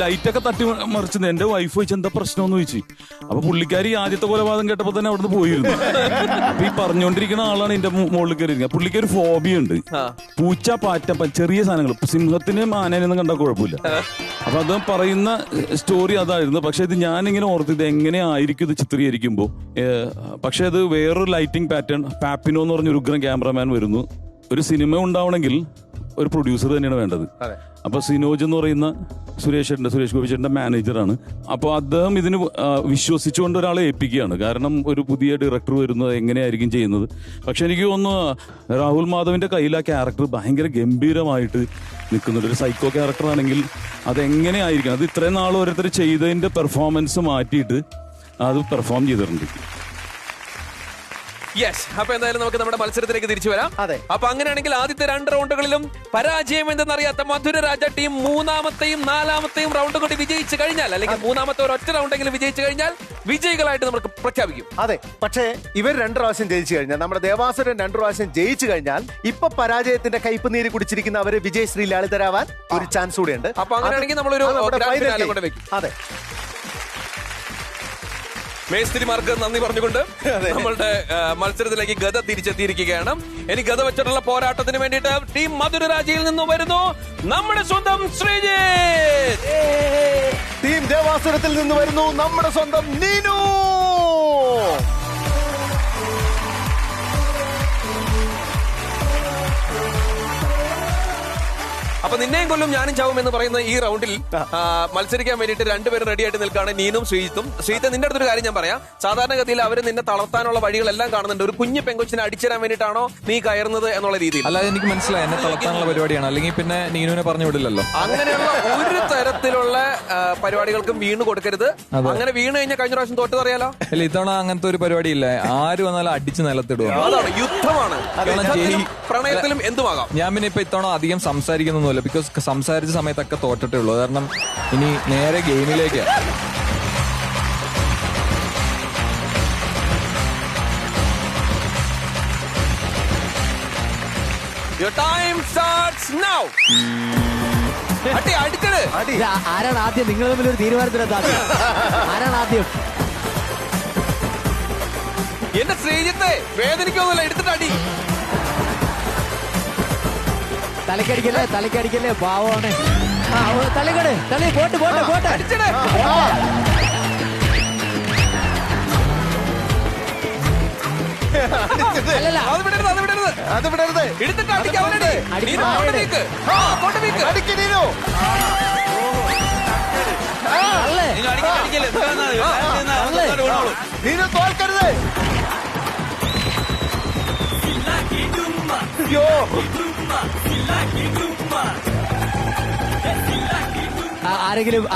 ലൈറ്റൊക്കെ തട്ടി മറിച്ചത്. എന്റെ വൈഫ് ചോദിച്ചു എന്താ പ്രശ്നമെന്ന് ചോദിച്ചു. അപ്പൊ പുള്ളിക്കാരി ആദ്യത്തെ കൊലപാതകം കേട്ടപ്പോ തന്നെ അവിടുന്ന് പോയിരുന്നു. അപ്പൊ ഈ പറഞ്ഞുകൊണ്ടിരിക്കുന്ന ആളാണ് എന്റെ മുകളിൽ കയറി. പുള്ളിക്ക് ഒരു ഫോബിയ ഉണ്ട്, പൂച്ച, പാറ്റ, ചെറിയ സാധനങ്ങൾ. സിംഹത്തിനും ആനേനൊന്നും കണ്ടാൽ കുഴപ്പമില്ല. അപ്പൊ അത് പറയുന്ന സ്റ്റോറി അതായിരുന്നു. പക്ഷെ ഇത് ഞാനിങ്ങനെ ഓർത്തിത് എങ്ങനെയായിരിക്കും ഇത് ചിത്രീകരിക്കുമ്പോ. പക്ഷെ അത് വേറൊരു ലൈറ്റിംഗ് പാറ്റേൺ. പാപ്പിനോ എന്ന് പറഞ്ഞൊരു ഉഗ്രം ക്യാമറമാൻ വരുന്നു. ഒരു സിനിമ ഉണ്ടാവണമെങ്കിൽ ഒരു പ്രൊഡ്യൂസർ തന്നെയാണ് വേണ്ടത്. അപ്പൊ സിനോജ് എന്ന് പറയുന്ന സുരേഷ് ഗോപിച്ചേട്ടന്റെ മാനേജറാണ്. അപ്പോൾ അദ്ദേഹം ഇതിന് വിശ്വസിച്ചുകൊണ്ട് ഒരാളെ ഏൽപ്പിക്കുകയാണ്. കാരണം ഒരു പുതിയ ഡയറക്ടർ വരുന്നത് എങ്ങനെയായിരിക്കും ചെയ്യുന്നത്. പക്ഷെ എനിക്ക് തോന്നുന്നു രാഹുൽ മാധവിന്റെ കയ്യിൽ ആ ക്യാരക്ടർ ഭയങ്കര ഗംഭീരമായിട്ട് നിൽക്കുന്നുണ്ട്. ഒരു സൈക്കോ ക്യാരക്ടർ ആണെങ്കിൽ അതെങ്ങനെയായിരിക്കും, അത് ഇത്രയും നാൾ ഓരോരുത്തർ ചെയ്തതിന്റെ പെർഫോമൻസ് മാറ്റിയിട്ട് അത് പെർഫോം ചെയ്തിട്ടുണ്ട്. യെസ്. അപ്പൊ എന്തായാലും നമുക്ക് നമ്മുടെ മത്സരത്തിലേക്ക് തിരിച്ചു വരാം. അപ്പൊ അങ്ങനെയാണെങ്കിൽ ആദ്യത്തെ 2 റൗണ്ടുകളിലും പരാജയം എന്തെന്നറിയാത്ത മധുരരാജ ടീം മൂന്നാമത്തെയും 4ാമത്തെയും റൗണ്ട് കൂടി വിജയിച്ചു കഴിഞ്ഞാൽ, അല്ലെങ്കിൽ മൂന്നാമത്തെ ഒരൊറ്റ റൗണ്ടെങ്കിലും വിജയിച്ചു കഴിഞ്ഞാൽ വിജയികളായിട്ട് നമുക്ക് പ്രഖ്യാപിക്കും. അതെ. പക്ഷേ ഇവർ 2 പ്രാവശ്യം ജയിച്ചു കഴിഞ്ഞാൽ, നമ്മുടെ ദേവാസുരൻ 2 പ്രാവശ്യം ജയിച്ചു കഴിഞ്ഞാൽ, ഇപ്പൊ പരാജയത്തിന്റെ കയ്പ് നീര് കുടിച്ചിരിക്കുന്ന അവര് വിജയശ്രീ ലളിതരാവാൻ ഒരു ചാൻസ് കൂടിയുണ്ട്. അപ്പൊ അങ്ങനെയാണെങ്കിൽ നമ്മളൊരു അതെ. മേസ്തിരിമാർക്ക് നന്ദി പറഞ്ഞുകൊണ്ട് നമ്മളുടെ മത്സരത്തിലേക്ക് ഗത തിരിച്ചെത്തിയിരിക്കുകയാണ്. ഇനി ഗത വെച്ചിട്ടുള്ള പോരാട്ടത്തിന് വേണ്ടിയിട്ട് ടീം മധുരരാജയിൽ നിന്ന് വരുന്നു നമ്മുടെ സ്വന്തം ശ്രീജിത്ത്. ടീം ദേവാസുരത്തിൽ നിന്ന് വരുന്നു നമ്മുടെ സ്വന്തം നീനു. അപ്പൊ നിന്നെയും കൊല്ലും ഞാനും ചാവും എന്ന് പറയുന്ന ഈ റൗണ്ടിൽ മത്സരിക്കാൻ വേണ്ടിയിട്ട് 2 പേരും റെഡി ആയിട്ട് നിൽക്കുകയാണ്, നീനും ശ്രീജിത്തും. ശ്രീജിത്ത്, നിന്റെ അടുത്തൊരു കാര്യം ഞാൻ പറയാം. സാധാരണഗതിയിൽ അവര് നിന്നെ തളർത്താനുള്ള വഴികളെല്ലാം കാണുന്നുണ്ട്. ഒരു കുഞ്ഞു പെങ്കൊച്ചിനെ അടിച്ചിടാൻ വേണ്ടിയിട്ടാണോ നീ കയറുന്നത് എന്നുള്ള രീതിയിൽ. അല്ലാതെ എനിക്ക് മനസ്സിലായി, എന്നെ തളർത്താനുള്ള പരിപാടിയാണ്. അല്ലെങ്കിൽ പിന്നെ നീനുവിനെ പറഞ്ഞു വിടില്ലല്ലോ. അങ്ങനെയുള്ള ഒരു തരത്തിലുള്ള പരിപാടികൾക്കും വീണ് കൊടുക്കരുത്. അങ്ങനെ വീണ് കഴിഞ്ഞാൽ കഴിഞ്ഞ പ്രാവശ്യം തോറ്റതറിയാലോ. അല്ല, ഇത്തവണ അങ്ങനത്തെ ഒരു പരിപാടി ഇല്ല. ആര് വന്നാലും അടിച്ച് നിലത്തിടുക. അതാണ് യുദ്ധമാണ്. പ്രണയത്തിലും എന്തുമാകാം. ഞാൻ പിന്നെ ഇപ്പൊ ഇത്തവണ അധികം സംസാരിക്കുന്നൊന്നുമില്ല. ബിക്കോസ് സംസാരിച്ച സമയത്തൊക്കെ തോറ്റിട്ടേ ഉള്ളൂ. കാരണം ഇനി നേരെ ഗെയിമിലേക്ക്. Your time starts now. ആരാണ് ആദ്യം? നിങ്ങൾ തമ്മിൽ ഒരു തീരുമാനത്തിലെത്താ. ആരാണ് ആദ്യം? എന്റെ ശ്രീജിത്തെ വേദനിക്കൊന്നുമില്ല, എടുത്തിട്ട് അടി. തലക്കടിക്കല്ലേ പാവമാണ്. തലക്കട് തള്ളി പോട്ടെ അടിച്ചടേ. അത് വിടരുത്. എടുത്തിട്ട് അടിക്ക് അവനടി. നീനു തോൽക്കരുത്.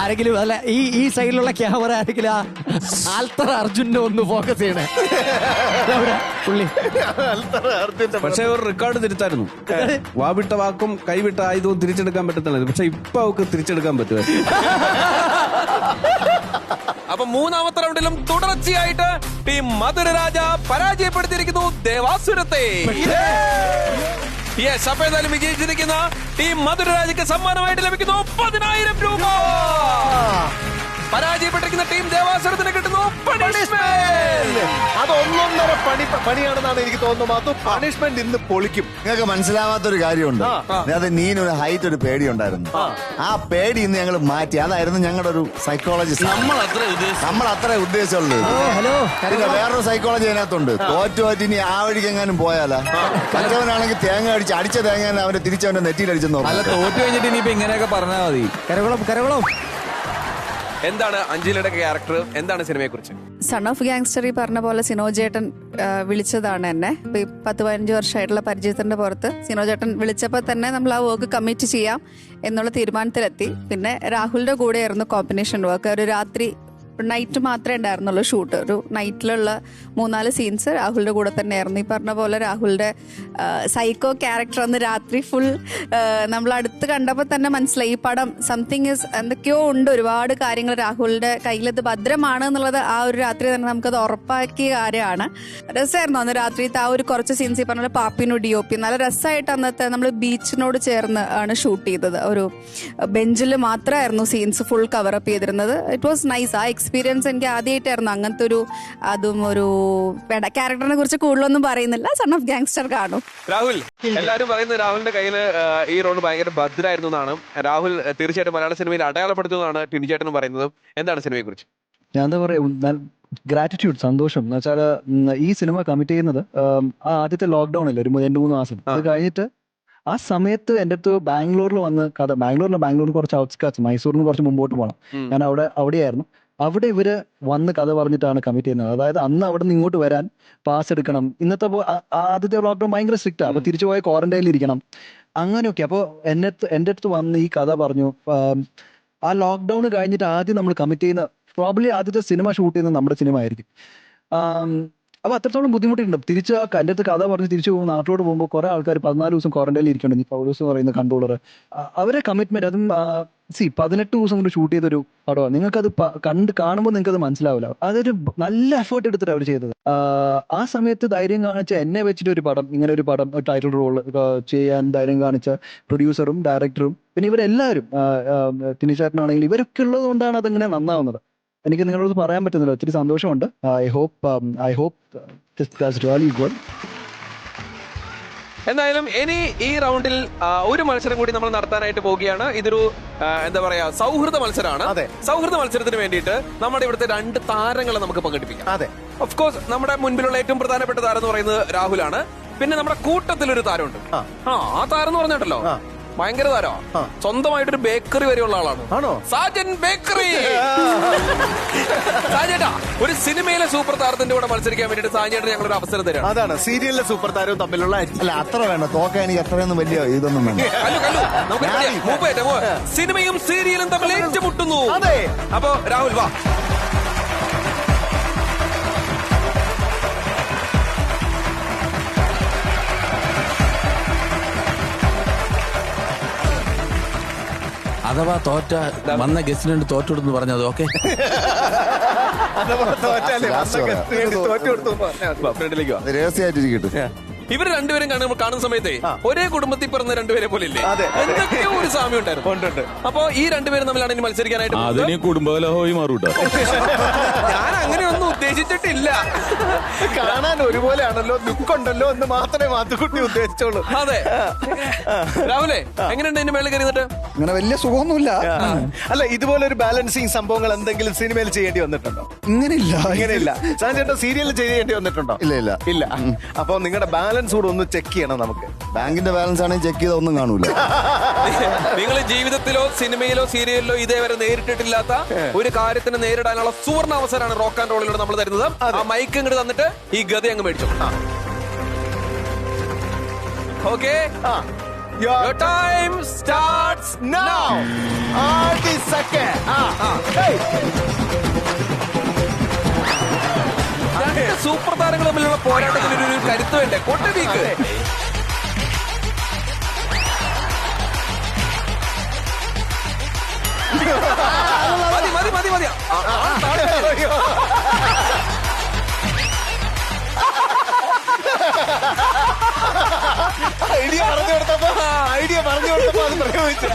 ആരെങ്കിലും അല്ല, ഈ സൈഡിലുള്ള ക്യാമറ ആരെങ്കിലും ആൽത്തറ അർജുനെ ഒന്ന് ഫോക്കസ് ചെയ്യണേ. പുള്ളി പക്ഷെ ഒരു റെക്കോർഡ് തിരുത്തായിരുന്നു. വാവിട്ട വാക്കും കൈവിട്ട ആയുധവും തിരിച്ചെടുക്കാൻ പറ്റത്തില്ല. പക്ഷെ ഇപ്പൊ അവർക്ക് തിരിച്ചെടുക്കാൻ പറ്റുമായിരുന്നു. അപ്പൊ 3ാമത്തെ റൗണ്ടിലും തുടർച്ചയായിട്ട് ടീം മധുരരാജ പരാജയപ്പെടുത്തിയിരിക്കുന്നു ദേവാസുരത്തെ. യെസ്. അപ്പൊ ഏതായാലും വിജയിച്ചിരിക്കുന്ന ടീം മധുരരാജയ്ക്ക് സമ്മാനമായിട്ട് ലഭിക്കുന്നു 10,000 രൂപ. പരാജയപ്പെട്ടിരിക്കുന്ന ടീം ദേവാസുരത്തിന് കിട്ടുന്നു പണിഷ്മെന്റ്. അത് ഒന്നൊന്നര പണിയാണെന്നാണ് എനിക്ക് തോന്നുന്നത്. അത് പണിഷ്മെന്റ് ഇന്ന് പൊളിക്കും. നിങ്ങൾക്ക് മനസ്സിലാവാത്തൊരു കാര്യമുണ്ട്. അത് നീനൊരു ഹൈറ്റ് ഒരു പേടി ഉണ്ടായിരുന്നു. ആ പേടി ഇന്ന് ഞങ്ങൾ മാറ്റി. അതായിരുന്നു ഞങ്ങളുടെ ഒരു സൈക്കോളജി. നമ്മൾ അത്ര ഉദ്ദേശമുള്ളൂ. പിന്നെ വേറൊരു സൈക്കോളജി അതിനകത്തുണ്ട്. തോറ്റു ഇനി ആ വഴിക്ക് എങ്ങാനും പോയാലാ. മറ്റവനാണെങ്കിൽ തേങ്ങ അടിച്ച തേങ്ങ അവന്റെ തിരിച്ചവന്റെ നെറ്റിയിലടിച്ചെന്ന് അല്ല, തോറ്റു കഴിഞ്ഞിട്ട് ഇനിയിപ്പോ ഇങ്ങനെയൊക്കെ പറഞ്ഞാൽ മതി. കരകുളം എന്താണ് അഞ്ജലിയുടെ ക്യാരക്ടർ? എന്താണ് സിനിമയെ കുറിച്ച്? സൺ ഓഫ് ഗാങ്സ്റ്റർ ഈ പറഞ്ഞ പോലെ സിനോജേട്ടൻ വിളിച്ചതാണ് എന്നെ. ഇപ്പൊ 10-15 വർഷമായിട്ടുള്ള പരിചയത്തിന്റെ പുറത്ത് സിനോജേട്ടൻ വിളിച്ചപ്പോൾ തന്നെ നമ്മൾ ആ വർക്ക് കമ്മിറ്റ് ചെയ്യാം എന്നുള്ള തീരുമാനത്തിലെത്തി. പിന്നെ രാഹുലിന്റെ കൂടെയായിരുന്നു കോമ്പിനേഷൻ വർക്ക്. ഒരു രാത്രി നൈറ്റ് മാത്രമേ ഉണ്ടായിരുന്നുള്ളൂ ഷൂട്ട്. ഒരു നൈറ്റിലുള്ള 3-4 സീൻസ് രാഹുലിന്റെ കൂടെ തന്നെയായിരുന്നു. ഈ പറഞ്ഞ പോലെ രാഹുലിന്റെ സൈക്കോ ക്യാരക്ടർ അന്ന് രാത്രി ഫുൾ നമ്മൾ അടുത്ത് കണ്ടപ്പോൾ തന്നെ മനസ്സിലായി ഈ പടം സംതിങ് ഇസ് എന്തൊക്കെയോ ഉണ്ട്. ഒരുപാട് കാര്യങ്ങൾ രാഹുലിന്റെ കയ്യിലത് ഭദ്രമാണ് എന്നുള്ളത് ആ ഒരു രാത്രി തന്നെ നമുക്കത് ഉറപ്പാക്കിയ കാര്യമാണ്. രസമായിരുന്നു അന്ന് രാത്രിത്തെ ആ ഒരു കുറച്ച് സീൻസ്. ഈ പറഞ്ഞ പാപ്പിനു DOP നല്ല രസമായിട്ട് അന്നത്തെ നമ്മൾ ബീച്ചിനോട് ചേർന്ന് ആണ് ഷൂട്ട് ചെയ്തത്. ഒരു ബെഞ്ചിൽ മാത്രമായിരുന്നു സീൻസ് ഫുൾ കവറപ്പ് ചെയ്തിരുന്നത്. It was nice. ആ എക്സ്പീരിയൻസ് എനിക്ക് ആദ്യമായിട്ടായിരുന്നു. അങ്ങനത്തെ ഒരു അതും ഒരു ക്യാരക്ടറിനെ കുറിച്ച് കൂടുതലൊന്നും പറയുന്നില്ല. സൺ ഓഫ് ഗാങ്സ്റ്റർ കാണും. രാഹുൽ, എല്ലാവരും പറയുന്നത് രാഹുലിന്റെ കയ്യിൽ ഈ റോൾ ഭയങ്കര ഭദ്രായിരുന്നു എന്നാണ്. രാഹുൽ തീർച്ചയായിട്ടും മലയാള സിനിമയിൽ അടയാളപ്പെടുത്തുന്നതാണ് ടിനിച്ചേട്ടനും പറയുന്നത്. എന്താണ് സിനിമയെ കുറിച്ച്? ഞാൻ എന്താ പറയാ, ഗ്രാറ്റിറ്റ്യൂഡ്, സന്തോഷം എന്ന് വെച്ചാൽ ഈ സിനിമ കമ്മിറ്റ് ചെയ്യുന്നത് ആദ്യത്തെ ലോക്ക്ഡൌൺ അല്ലേ, ഒരു 2-3 മാസം. അത് കഴിഞ്ഞിട്ട് ആ സമയത്ത് എൻ്റെ അടുത്ത് ബാംഗ്ലൂരിൽ വന്ന് കഥ, ബാംഗ്ലൂർ കുറച്ച് ഔട്ട്സ്കേർട്സ്, മൈസൂരിന് കുറച്ച് മുമ്പോട്ട് പോകണം. ഞാൻ അവിടെയായിരുന്നു. അവിടെ ഇവര് വന്ന് കഥ പറഞ്ഞിട്ടാണ് കമ്മിറ്റ് ചെയ്യുന്നത്. അതായത് അന്ന് അവിടെ നിന്ന് ഇങ്ങോട്ട് വരാൻ പാസ് എടുക്കണം. ഇന്നത്തെ ആദ്യത്തെ ലോക്ക്ഡൌൺ ഭയങ്കര സ്ട്രിക്റ്റ് ആണ്. അപ്പൊ തിരിച്ചു പോയ ക്വാറന്റൈനിൽ ഇരിക്കണം, അങ്ങനെയൊക്കെ. അപ്പോൾ എൻ്റെ അടുത്ത് വന്ന് ഈ കഥ പറഞ്ഞു. ആ ലോക്ക്ഡൌൺ കഴിഞ്ഞിട്ട് ആദ്യം നമ്മൾ കമ്മിറ്റ് ചെയ്യുന്ന, പ്രോബ്ലി ആദ്യത്തെ സിനിമ ഷൂട്ട് ചെയ്യുന്നത് നമ്മുടെ സിനിമ ആയിരിക്കും. അപ്പൊ അത്രത്തോളം ബുദ്ധിമുട്ടുണ്ട്. തിരിച്ച് എൻ്റെ അടുത്ത് കഥ പറഞ്ഞ് തിരിച്ചു പോകുമ്പോൾ നാട്ടിലോട്ട് പോകുമ്പോൾ കുറെ ആൾക്കാർ 14 ദിവസം ക്വാറന്റൈനിൽ ഇരിക്കുന്നുണ്ട്. ഈ പൗലോസ് എന്ന് പറയുന്ന കൺട്രോളർ, അവരെ കമ്മിറ്റ്മെന്റ്, അതും 18 ദിവസം കൊണ്ട് ഷൂട്ട് ചെയ്തൊരു പടമാണ്. നിങ്ങൾക്കത് കാണുമ്പോൾ നിങ്ങൾക്കത് മനസ്സിലാവില്ല. അതൊരു നല്ല എഫേർട്ട് എടുത്തിട്ട് അവർ ചെയ്തത്. ആ സമയത്ത് ധൈര്യം കാണിച്ച എന്നെ വെച്ചിട്ട് ഒരു പടം, ഇങ്ങനെ ഒരു പടം ടൈറ്റിൽ റോൾ ചെയ്യാൻ ധൈര്യം കാണിച്ച പ്രൊഡ്യൂസറും ഡയറക്ടറും പിന്നെ ഇവരെല്ലാവരും, ടിനിച്ചേട്ടനാണെങ്കിൽ ഇവരൊക്കെ ഉള്ളത് കൊണ്ടാണ് അതിങ്ങനെ നന്നാവുന്നത്. എനിക്ക് നിങ്ങളോട് പറയാൻ പറ്റുന്നില്ല. ഒത്തിരി സന്തോഷമുണ്ട്. I hope really good. എന്തായാലും ഇനി ഈ റൗണ്ടിൽ ഒരു മത്സരം കൂടി നമ്മൾ നടത്താനായിട്ട് പോവുകയാണ്. ഇതൊരു എന്താ പറയാ, സൗഹൃദ മത്സരമാണ്. അതെ, സൗഹൃദ മത്സരത്തിന് വേണ്ടിയിട്ട് നമ്മുടെ ഇവിടുത്തെ 2 താരങ്ങളെ നമുക്ക് പങ്കെടുപ്പിക്കാം. അതെ, ഓഫ് കോഴ്സ് നമ്മുടെ മുൻപിലുള്ള ഏറ്റവും പ്രധാനപ്പെട്ട താരം എന്ന് പറയുന്നത് രാഹുലാണ്. പിന്നെ നമ്മുടെ കൂട്ടത്തിലൊരു താരമുണ്ട്. ആ താരം എന്ന് പറഞ്ഞിട്ടല്ലോ ഭയങ്കര താരമാണ്. സ്വന്തമായിട്ടൊരു ബേക്കറി വരെയുള്ള ആളാണ്. ആണോ? സാജൻ ബേക്കറി. സാജേട്ടാ, ഒരു സിനിമയിലെ സൂപ്പർ താരത്തിന്റെ കൂടെ മത്സരിക്കാൻ വേണ്ടിട്ട് സാജേട്ടൻ ഞങ്ങളൊരു അവസരം തരാം. അതാണ് സീരിയലിലെ സൂപ്പർ താരവും തമ്മിലുള്ള. അല്ല, അത്ര വേണ്ട. തോക്കാൻ എനിക്ക് അത്രയൊന്നും വലിയ ഇതൊന്നും വേണ്ട. സിനിമയും സീരിയലും തമ്മിൽ ഏറ്റുമുട്ടുന്നു. അതെ. അപ്പോ രാഹുൽ വാ. അഥവാ തോറ്റ വന്ന ഗസ്റ്റിനുണ്ട് തോറ്റെടുത്ത് പറഞ്ഞത്. ഓക്കെ, രഹസ്യമായിട്ടിരിക്കട്ടെ. ഇവര് രണ്ടുപേരും കാണുന്ന സമയത്തെ ഒരേ കുടുംബത്തിൽ പിറന്ന രണ്ടുപേരെ പോലെ ഇല്ലേ, എന്തൊക്കെയോ ഒരു സാമ്യം ഉണ്ടായിരുന്നു. അപ്പൊ ഈ രണ്ടുപേരും തമ്മിലാണ് ഇനി മത്സരിക്കാനായിട്ട്. കുടുംബകലഹമായി മാറൂട്ടോ. ഞാൻ അങ്ങനെയൊന്നും ഉദ്ദേശിച്ചിട്ടില്ല. കാണാൻ ഒരുപോലെയാണല്ലോ, ദുഃഖമുണ്ടല്ലോ എന്ന് മാത്രമേ മാത്തുക്കുട്ടി ഉദ്ദേശിച്ചോളൂ. അതെ. രാഹുലേ, എങ്ങനെയുണ്ട് ഇതിന്റെ മേളിൽ കയറിയിട്ട്? അങ്ങനെ വലിയ സുഖമൊന്നുമില്ല. അല്ല, ഇതുപോലെ ഒരു ബാലൻസിങ് സംഭവങ്ങൾ എന്തെങ്കിലും സിനിമയിൽ ചെയ്യേണ്ടി വന്നിട്ടുണ്ടോ? ഇങ്ങനെയില്ല. സാഞ്ചേട്ടാ, സീരിയലിൽ ചെയ്യേണ്ടി വന്നിട്ടുണ്ടോ? ഇല്ല. അപ്പൊ നിങ്ങളുടെ ബാലൻസ് കൂടെ ഒന്ന് ചെക്ക് ചെയ്യണം നമുക്ക്. ബാങ്കിന്റെ ബാലൻസ് ആണെങ്കിൽ ചെക്ക് ചെയ്ത ഒന്നും കാണൂല. നിങ്ങൾ ജീവിതത്തിലോ സിനിമയിലോ സീരിയലിലോ ഇതേവരെ നേരിട്ടിട്ടില്ലാത്ത ഒരു കാര്യത്തിന് നേരിടാനുള്ള സുവർണ അവസരമാണ് റോക്ക് ആൻഡ് റോളിലൂടെ നമ്മൾ തരുന്നത്. ആ മൈക്ക് ഇങ്ങോട്ട് തന്നിട്ട് ഈ ഗതി അങ്ങ് മേടിച്ചു. Okay, your time starts now. 30 seconds. Super താരങ്ങൾ തമ്മിലുള്ള പോരാട്ടത്തിൽ ഒരു കരുത്ത് വേണ്ടേ? കൊട്ടവീക്ക്. മതി. ഐഡിയ പറഞ്ഞു കൊടുത്തപ്പോ അത് പ്രയോഗിച്ചു.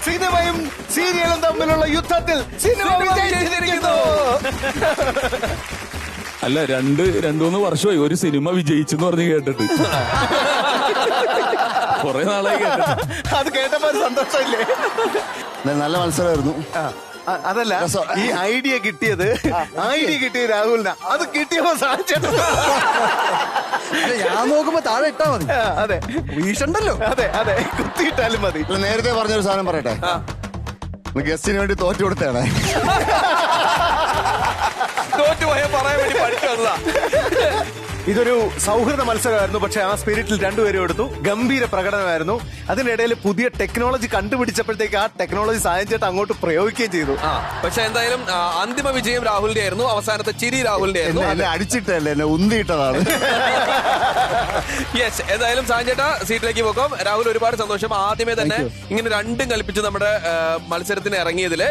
സിനിമയും സീരിയലും തമ്മിലുള്ള യുദ്ധത്തിൽ സിനിമ വിജയിച്ചിരിക്കുന്നു. അല്ല രണ്ടു മൂന്ന് വർഷമായി ഒരു സിനിമ വിജയിച്ചെന്ന് പറഞ്ഞ് കേട്ടിട്ട് കുറെ നാളായി കേട്ടിട്ട്. അത് കേട്ടപ്പോ ഒരു സന്തോഷമില്ലേ? നല്ല മത്സരമായിരുന്നു. അതല്ല, ഈ ഐഡിയ കിട്ടിയത് രാഹുലിനാ. അത് കിട്ടിയപ്പോ സാധിച്ചത് ഞാൻ നോക്കുമ്പോ താഴെ ഇട്ടാ മതി. അതെ, വീശണ്ടല്ലോ. അതെ, കുത്തിയിട്ടാലും മതി. നേരത്തെ പറഞ്ഞൊരു സാധനം പറയട്ടെ, ഗസ്റ്റിന് വേണ്ടി തോറ്റു കൊടുത്തേണേ. തോറ്റുപോയാൽ പറയാൻ വേണ്ടി പഠിച്ചു വന്നതാ. ഇതൊരു സൗഹൃദ മത്സരമായിരുന്നു. പക്ഷെ ആ സ്പിരിറ്റിൽ രണ്ടുപേരും എടുത്തു. ഗംഭീര പ്രകടനമായിരുന്നു. അതിനിടയിൽ പുതിയ ടെക്നോളജി കണ്ടുപിടിച്ചപ്പോഴത്തേക്ക് ആ ടെക്നോളജി സാധിച്ചിട്ട് അങ്ങോട്ട് പ്രയോഗിക്കുകയും ചെയ്തു. പക്ഷെ എന്തായാലും അന്തിമ വിജയം രാഹുലിന്റെ ആയിരുന്നു. അവസാനത്തെ ചിരി രാഹുലിന്റെ ആയിരുന്നു. എന്നെ അടിച്ചിട്ടല്ലേ, എന്നെ ഉന്തിയിട്ടതാണ്. യെസ്, എന്തായാലും സാഞ്ചേട്ടാ സീറ്റിലേക്ക് പോകാം. രാഹുൽ, ഒരുപാട് സന്തോഷം. ആദ്യമേ തന്നെ ഇങ്ങനെ രണ്ടും കൽപ്പിച്ച് നമ്മുടെ മത്സരത്തിന് ഇറങ്ങിയതില്.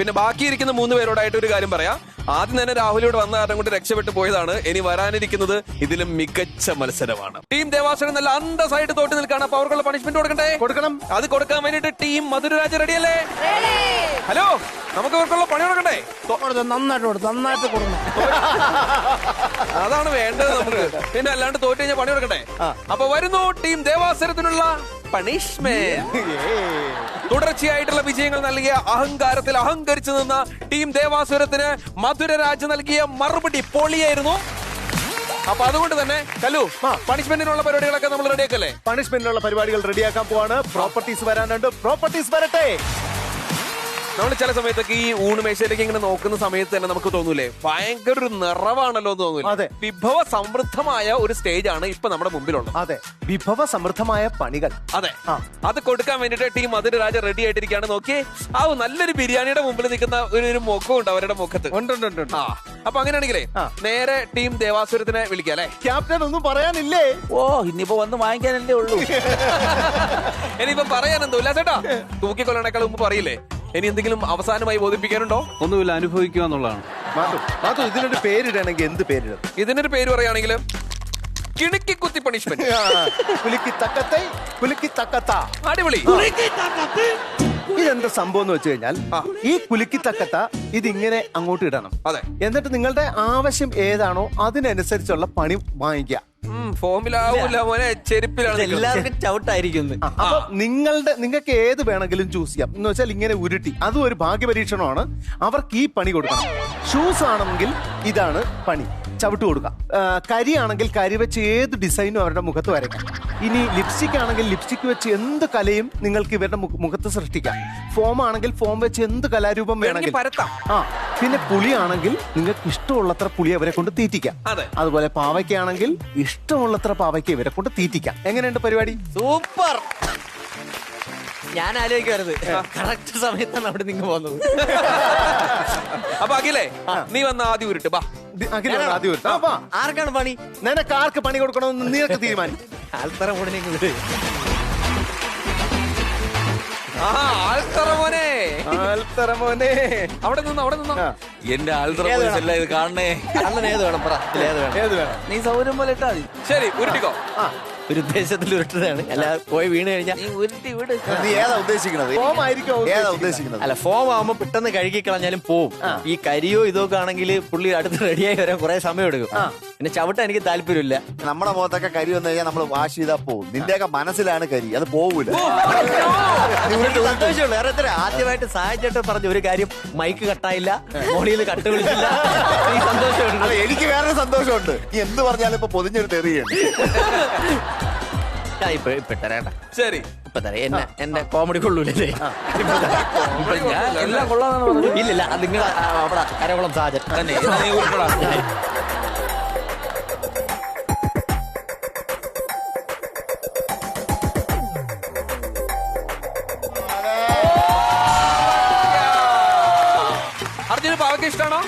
പിന്നെ ബാക്കിയിരിക്കുന്ന 3 പേരോടായിട്ട് ഒരു കാര്യം പറയാം. ആദ്യം തന്നെ രാഹുലിയോട് വന്ന കാരണം കൊണ്ട് രക്ഷപ്പെട്ടു പോയതാണ്. ഇനി വരാനിരിക്കുന്നത് ഇതിലും മികച്ച മത്സരമാണ്. ടീം ദേവാസുരൻ നല്ല അന്തസ്സായിട്ട് തോറ്റ് നിൽക്കാണ്. അപ്പൊ അവർക്കുള്ള പണിഷ്മെന്റ് കൊടുക്കണം. അത് കൊടുക്കാൻ വേണ്ടിട്ട് ടീം മധുരരാജ റെഡിയല്ലേ? ഹലോ, നമുക്ക് അവർക്കുള്ള പണി കൊടുക്കണ്ടേ? നന്നായിട്ട് കൊടുക്കണം. അതാണ് വേണ്ടത് നമുക്ക്. പിന്നെ അല്ലാണ്ട് തോറ്റ് കഴിഞ്ഞാൽ പണി കൊടുക്കണ്ടേ? അപ്പൊ വരുന്നു ടീം ദേവാസുരത്തിനുള്ള പണിഷ്മെന്റ്. തുടർച്ചയായിട്ടുള്ള വിജയങ്ങൾ നൽകിയ അഹങ്കാരത്തിൽ അഹങ്കരിച്ചു നിന്ന ടീം ദേവാസുരത്തിന് മധുരരാജ് നൽകിയ മറുപടി പൊളിയായിരുന്നു. അപ്പൊ അതുകൊണ്ട് തന്നെ കല്ലു, പണിഷ്മെന്റിനുള്ള പരിപാടികളൊക്കെ നമ്മൾ റെഡിയാക്കല്ലേ? പണിഷ്മെന്റിനുള്ള പരിപാടികൾ റെഡിയാക്കാൻ പോവാണ്. പ്രോപ്പർട്ടീസ് വരാനുണ്ട്. പ്രോപ്പർട്ടീസ് വരട്ടെ. നമ്മൾ ചില സമയത്തൊക്കെ ഈ ഊണുമേശയിലേക്ക് ഇങ്ങനെ നോക്കുന്ന സമയത്ത് തന്നെ നമുക്ക് തോന്നൂലേ, ഭയങ്കര ഒരു നിറവാണല്ലോ എന്ന് തോന്നൂലേ? അതെ, വിഭവ സമൃദ്ധമായ ഒരു സ്റ്റേജ് ആണ് ഇപ്പൊ നമ്മുടെ മുമ്പിലുള്ളത്. അതെ, വിഭവ സമൃദ്ധമായ പണികൾ. അതെ, അത് കൊടുക്കാൻ വേണ്ടിട്ട് ടീം മധുരരാജ റെഡി ആയിട്ടിരിക്കുകയാണ്. നോക്കിയേ, ആ നല്ലൊരു ബിരിയാണിയുടെ മുമ്പിൽ നിൽക്കുന്ന ഒരു മുഖമുണ്ട് അവരുടെ മുഖത്ത്. ഉണ്ട്. അപ്പൊ അങ്ങനെയാണെങ്കിലേ നേരെ ടീം ദേവാസുരത്തിനെ വിളിക്കാം അല്ലെ? ക്യാപ്റ്റൻ, ഒന്നും പറയാനില്ലേ? ഓ, ഇനിയിപ്പോ വന്ന് വാങ്ങിക്കാനല്ലേ ഉള്ളൂ. ഇനിയിപ്പോ പറയാനെന്തോ ഇല്ല ചേട്ടാ. തൂക്കിക്കൊല്ലണേക്കാൾ മുമ്പ് പറയില്ലേ? ഇനി എന്തെങ്കിലും അവസാനമായി ബോധിപ്പിക്കാനുണ്ടോ? ഒന്നുമില്ല, അനുഭവിക്കുക എന്നുള്ളതാണ്. ഇതിനൊരു പേരിടണമെങ്കിൽ എന്ത് പേരിടും? ഇതിനൊരു പേര് പറയുകയാണെങ്കിൽ കിണിക്കുത്തി പണിഷ്മെന്റ്. അടിപൊളി. ഇതെന്താ സംഭവം എന്ന് വെച്ച് കഴിഞ്ഞാൽ, ഈ കുലുക്കിത്തക്കത്ത ഇതിങ്ങനെ അങ്ങോട്ട് ഇടണം. അതെ, എന്നിട്ട് നിങ്ങളുടെ ആവശ്യം ഏതാണോ അതിനനുസരിച്ചുള്ള പണി വാങ്ങിക്കുക. ഫോമിലാവൂല മോനെ, ചെരുപ്പിലാണ്. എല്ലാവർക്കും ചവിട്ടായിരിക്കും. അപ്പൊ നിങ്ങൾക്ക് ഏത് വേണമെങ്കിലും ചൂസ് ചെയ്യാം. എന്ന് വെച്ചാൽ ഇങ്ങനെ ഉരുട്ടി, അതും ഒരു ഭാഗ്യപരീക്ഷണമാണ്. അവർക്ക് ഈ പണി കൊടുക്കണം. ഷൂസ് ആണെങ്കിൽ ഇതാണ് പണി, ചവിട്ട് കൊടുക്കാം. കരി ആണെങ്കിൽ കരി വെച്ച് ഏത് ഡിസൈനും അവരുടെ മുഖത്ത് വരയ്ക്കാം. ഇനി ലിപ്സ്റ്റിക് ആണെങ്കിൽ ലിപ്സ്റ്റിക് വെച്ച് എന്ത് കലയും നിങ്ങൾക്ക് ഇവരുടെ മുഖത്ത് സൃഷ്ടിക്കാം. ഫോം ആണെങ്കിൽ ഫോം വെച്ച് എന്ത് കലാരൂപം വേണമെങ്കിൽ പരത്താം. പിന്നെ പുളിയാണെങ്കിൽ നിങ്ങൾക്ക് ഇഷ്ടമുള്ളത്ര പുളി അവരെ കൊണ്ട് തീറ്റിക്കാം. അതുപോലെ പാവയ്ക്കാണെങ്കിൽ ഇഷ്ടമുള്ളത്ര പാവയ്ക്ക് ഇവരെ കൊണ്ട് തീറ്റിക്കാം. എങ്ങനെയുണ്ട് പരിപാടി? സൂപ്പർ. ഞാൻ ആലോചിക്കരുത്, കറക്റ്റ് സമയത്താണ് അവിടെ നിങ്ങൾ പോകുന്നത്. അപ്പൊ അഖിലേ, നീ വന്ന ആദ്യം ഉരുട്ട്. ആർക്കാണ് പണി? നിനക്ക് ആർക്ക് പണി കൊടുക്കണമെന്ന് നിനക്ക് തീരുമാനിക്കും. ആൾത്തറ മോനെ അവിടെ നിന്നോ. എന്റെ ആൾത്തറ ഇത് കാണണേ. ഏത് വേണം പറ? ഏത് വേണം? നീ സൗകര്യം പോലെ ഇട്ടാ മതി. ശരി, ഉരുട്ടിക്കോ. ഒരു ഉദ്ദേശത്തിൽ ഉരുട്ടതാണ്, അല്ല പോയി വീണ് കഴിഞ്ഞാൽ നീ ഉരുട്ടി വിട്. നീ ഏതാ ഉദ്ദേശിക്കുന്നത്? ഫോം ആയിരിക്കും ഏതാ ഉദ്ദേശിക്കുന്നത്? അല്ല, ഫോം ആവുമ്പോ പെട്ടെന്ന് കഴുകി കളഞ്ഞാലും പോവും. ഈ കരിയോ ഇതൊക്കെ ആണെങ്കിൽ പുള്ളി അടുത്ത് റെഡിയായി വരാൻ കുറെ സമയം എടുക്കും. പിന്നെ ചവിട്ടാൻ എനിക്ക് താല്പര്യമില്ല. നമ്മുടെ മുഖത്തൊക്കെ കരി വന്നു കഴിഞ്ഞാൽ നമ്മൾ വാഷ് ചെയ്താൽ പോവും. നിന്റെയൊക്കെ മനസ്സിലാണ് കരി, അത് പോവൂല. സന്തോഷമുള്ളൂ. വേറെ എത്ര ആദ്യമായിട്ട് സാഹചര്യം പറഞ്ഞ ഒരു കാര്യം, മൈക്ക് കട്ടായില്ല, മോളിയിൽ കട്ട് വിളിച്ചില്ല. സന്തോഷമുണ്ട്. എനിക്ക് വേറെ സന്തോഷമുണ്ട്. നീ എന്ത് പറഞ്ഞാലും ഇപ്പൊ പൊതിഞ്ഞൊരു തെറിയാണ്. ഇപ്പൊ തരാട്ടാ. ശരി, ഇപ്പൊ തരാം. എന്റെ കോമഡി കൊള്ളൂലേ? എല്ലാം കൊള്ളാന്നാണ് പറഞ്ഞത്. ഇല്ലില്ല, നിങ്ങൾ അവിടെ അരവളം സാഹചര്യം തന്നെ. അർജുന് പാവയ്ക്ക ഇഷ്ടമാണോ?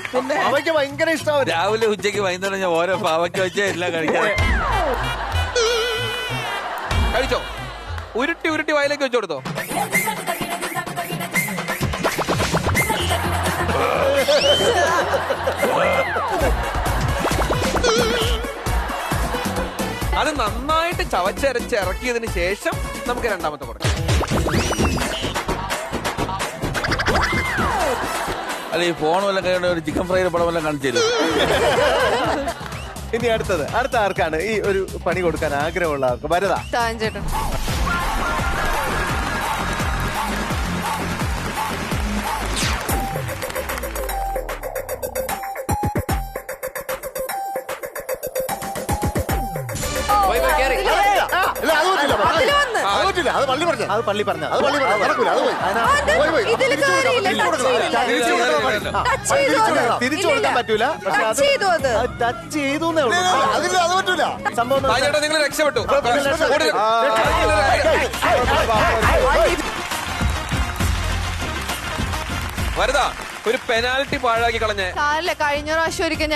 അവയ്ക്ക് ഭയങ്കര ഇഷ്ടമാണ്. രാവിലെ ഉച്ചയ്ക്ക് വൈകുന്നേരം ഞാൻ ഓരോ പാവയ്ക്ക വെച്ചാൽ എല്ലാം കഴിക്കാം. കഴിച്ചോ? ഉരുട്ടി ഉരുട്ടി വായിലേക്ക് വെച്ചു കൊടുത്തോ. അത് നന്നായിട്ട് ചവച്ചരച്ച് ഇറക്കിയതിന് ശേഷം നമുക്ക് രണ്ടാമത്തെ കൊടുക്കാം. അല്ല ഈ ഫോൺ വല്ല കൈ ഒരു ചിക്കൻ ഫ്രൈയുടെ പടം വല്ല കാണിച്ചു തരും. ഇനി അടുത്ത ആർക്കാണ് ഈ ഒരു പണി കൊടുക്കാൻ ആഗ്രഹമുള്ള ആർക്ക്? വരദ. ചേട്ടൻ അത് പള്ളി പറഞ്ഞ തിരിച്ചു കൊടുക്കാൻ പറ്റൂല. പക്ഷെ അത് ടച്ച് ചെയ്തു സംഭവം. നിങ്ങൾ രക്ഷപ്പെട്ടു. വരദ ഒരു പെനാൽറ്റി പാഴാക്കി കളഞ്ഞ. കഴിഞ്ഞ പ്രാവശ്യം ഒരിക്കൽ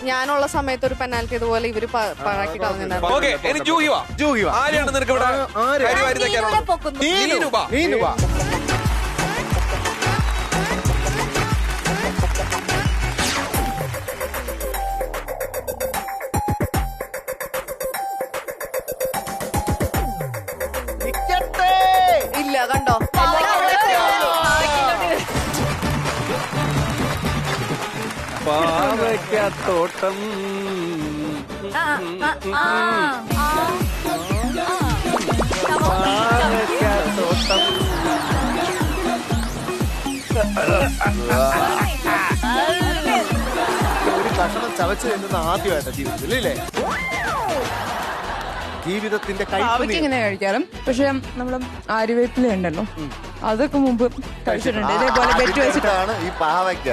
ഞാനുള്ള സമയത്ത് ഒരു പെനാൽറ്റി ഇതുപോലെ ഇവര് പാഴാക്കി കളഞ്ഞിട്ടുണ്ടായിരുന്നു. ഓക്കെ, ഇനി ജൂഹി വാ. ആരെയാണ് നിനക്ക് ഇവിടെ ഇല്ല കണ്ടോ? പാവയ്ക്കത്തോട്ടം പാവയ്ക്കത്തോട്ടം ഒരു കഷണം ചവച്ച് തിന്നുന്ന ആദ്യമായിട്ടാണ് ജീവിതത്തിൽ ഇല്ലേ? ജീവിതത്തിന്റെ ഇങ്ങനെ കഴിക്കാറും. പക്ഷെ നമ്മള് ആര്യവേപ്പില ഉണ്ടല്ലോ, അതൊക്കെ മുമ്പ് കഴിച്ചിട്ടുണ്ട്. ഇതേപോലെ ബെറ്റ് വെച്ചിട്ടാണ് ഈ പാവയ്ക്ക.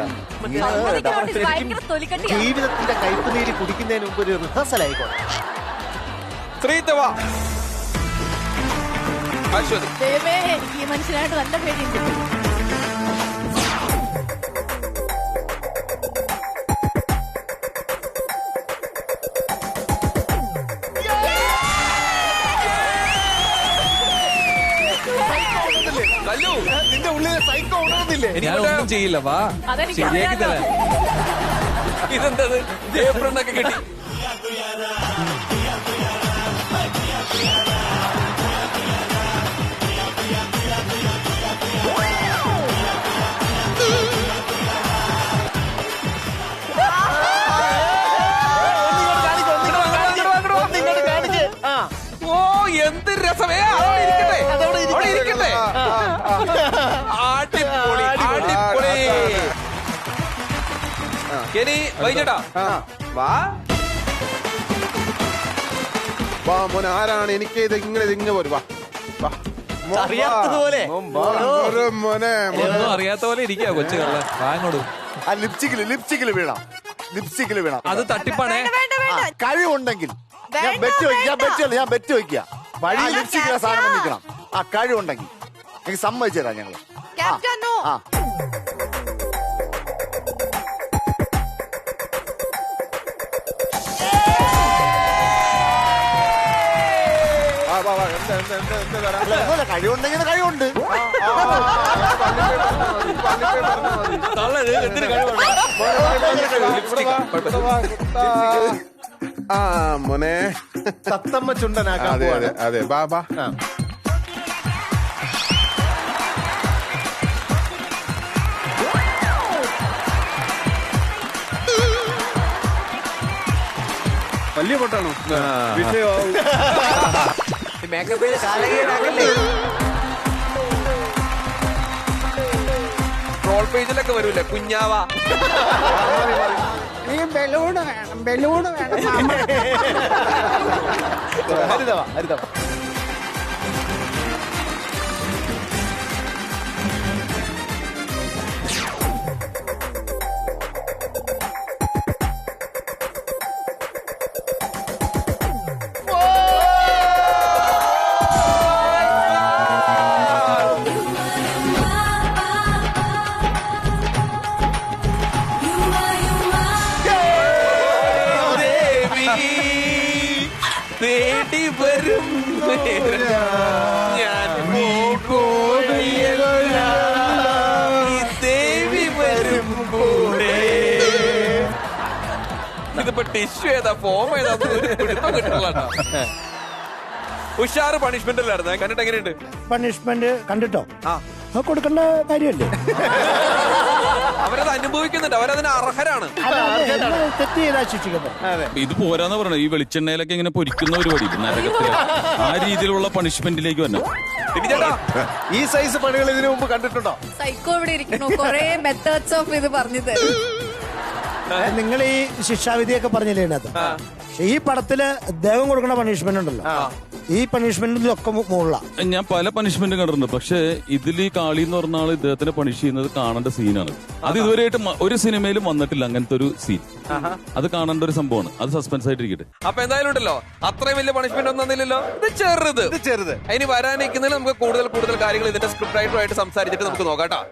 ജീവിതത്തിന്റെ കയ്പ് നീര് കുടിക്കുന്നതിന് മുമ്പ് ഒരു റിഹേഴ്സൽ ആയിക്കോട്ടെ. ഈ മനുഷ്യനായിട്ട് നല്ല പേടിയുണ്ട്. നിന്റെ ഉള്ളിലെ സൈക്കോ ഉണർന്നില്ലേ? ഞാനൊന്നും ചെയ്യില്ല. വാ ശരിയാക്കി തരാം. ഇതെന്തത് ജയപ്രണ്ണൊക്കെ കിട്ടി. ഓ എന്ത് രസമേ. അവിടെ ഇരിക്കട്ടെ. അടിപൊളി അടിപൊളി. ഇനി വൈകിട്ടാ വാ മോനെ. ആരാണ് എനിക്ക് ഇത് ഇങ്ങനെ പോലും വാ. അറിയാത്തതുപോലെ മോനെ ഒന്നും അറിയാത്ത പോലെ ഇരിക്കുക കൊച്ചുകളെ. വാങ്ങോടും. ആ ലിപ്സ്റ്റിക്കില് വീണാം. അത് തട്ടിപ്പാണേ. കഴിവുണ്ടെങ്കിൽ ഞാൻ ബെറ്റ് വയ്ക്കുക. വഴി ലിപ്സ്റ്റിക്കിലെ സാധനം നിൽക്കണം. ആ കഴിവുണ്ടെങ്കിൽ എനിക്ക് സമ്മതിച്ചു തരാം ഞങ്ങള്. ആ കഴിവുണ്ടെങ്കിൽ കഴിവുണ്ട്. മോനെ തത്തമ്മ ചുണ്ടനാക്കാൻ. അതെ ബാബാ. വലിയ പൊട്ടാണോ വിഷയമാവും. ട്രോൾ പേജിലൊക്കെ വരൂല്ലേ കുഞ്ഞാവ. ബലൂണ് വേണം. ഹരിതവാ. തേടി വരും ഇപ്പൊ ടിഷ്യൂ ഏതാ ഫോം ഏതാ പിടുത്തം കിട്ടുള്ള ഉഷാറ് പണിഷ്മെന്റ് അല്ലായിരുന്നു കണ്ടിട്ട് എങ്ങനെയുണ്ട്? പണിഷ്മെന്റ് കണ്ടിട്ടോ അത് കൊടുക്കേണ്ട കാര്യമല്ലേ? അവരത് അനുഭവിക്കുന്നുണ്ട്, അവരതിന് അർഹരാണ്. തെറ്റ് ചെയ്താൽ ശിക്ഷിക്കപ്പെടും. ഇത് പോരാന്ന് പറയണത്, ഈ വെളിച്ചെണ്ണയിലൊക്കെ ഇങ്ങനെ പൊരിക്കുന്ന പരിപാടി നരകത്തില് ആ രീതിയിലുള്ള പണിഷ്മെന്റിലേക്ക് വരണം. ഈ സൈസ് പണികൾ ഇതിനു മുമ്പ് കണ്ടിട്ടുണ്ടോ? സൈക്കോ ഇവിടെ ഇരിക്കുന്നു, കുറെ മെത്തേഡ്സ് ഓഫ് ഇത് പറഞ്ഞു തരും. നിങ്ങൾ ഈ ശിക്ഷാവിധിയൊക്കെ പറഞ്ഞില്ലേ ഇതിനകത്ത്? ഈ പടത്തില് ദൈവം കൊടുക്കുന്ന പണിഷ്മെന്റ് ഉണ്ടല്ലോ, ഈ പണിഷ്മെന്റിലൊക്കെ മുകളിലാണ്. ഞാൻ പല പണിഷ്മെന്റും കണ്ടിട്ടുണ്ട്, പക്ഷെ ഇതിൽ ഈ കാളി എന്ന് പറഞ്ഞ ആൾ ഇദ്ദേഹത്തിനെ പണിഷ് ചെയ്യുന്നത് കാണേണ്ട സീനാണ്. അത് ഇതുവരെയായിട്ട് ഒരു സിനിമയിലും വന്നിട്ടില്ല അങ്ങനത്തെ ഒരു സീൻ. അത് കാണേണ്ട ഒരു സംഭവമാണ്. അത് സസ്പെൻസ് ആയിട്ടിരിക്കട്ടെ. അപ്പൊ എന്തായാലും ഉണ്ടല്ലോ, അത്രയും വലിയ പണിഷ്മെന്റ് ഒന്നും തന്നില്ലല്ലോ. ഇത് ചെറുത്. ചെറുത്. ഇനി വരാനിരിക്കുന്നതിൽ നമുക്ക് കൂടുതൽ കാര്യങ്ങൾ ഇതിന്റെ സ്ക്രിപ്റ്റ് റൈറ്ററുമായിട്ട് സംസാരിച്ചിട്ട് നമുക്ക് നോക്കാം.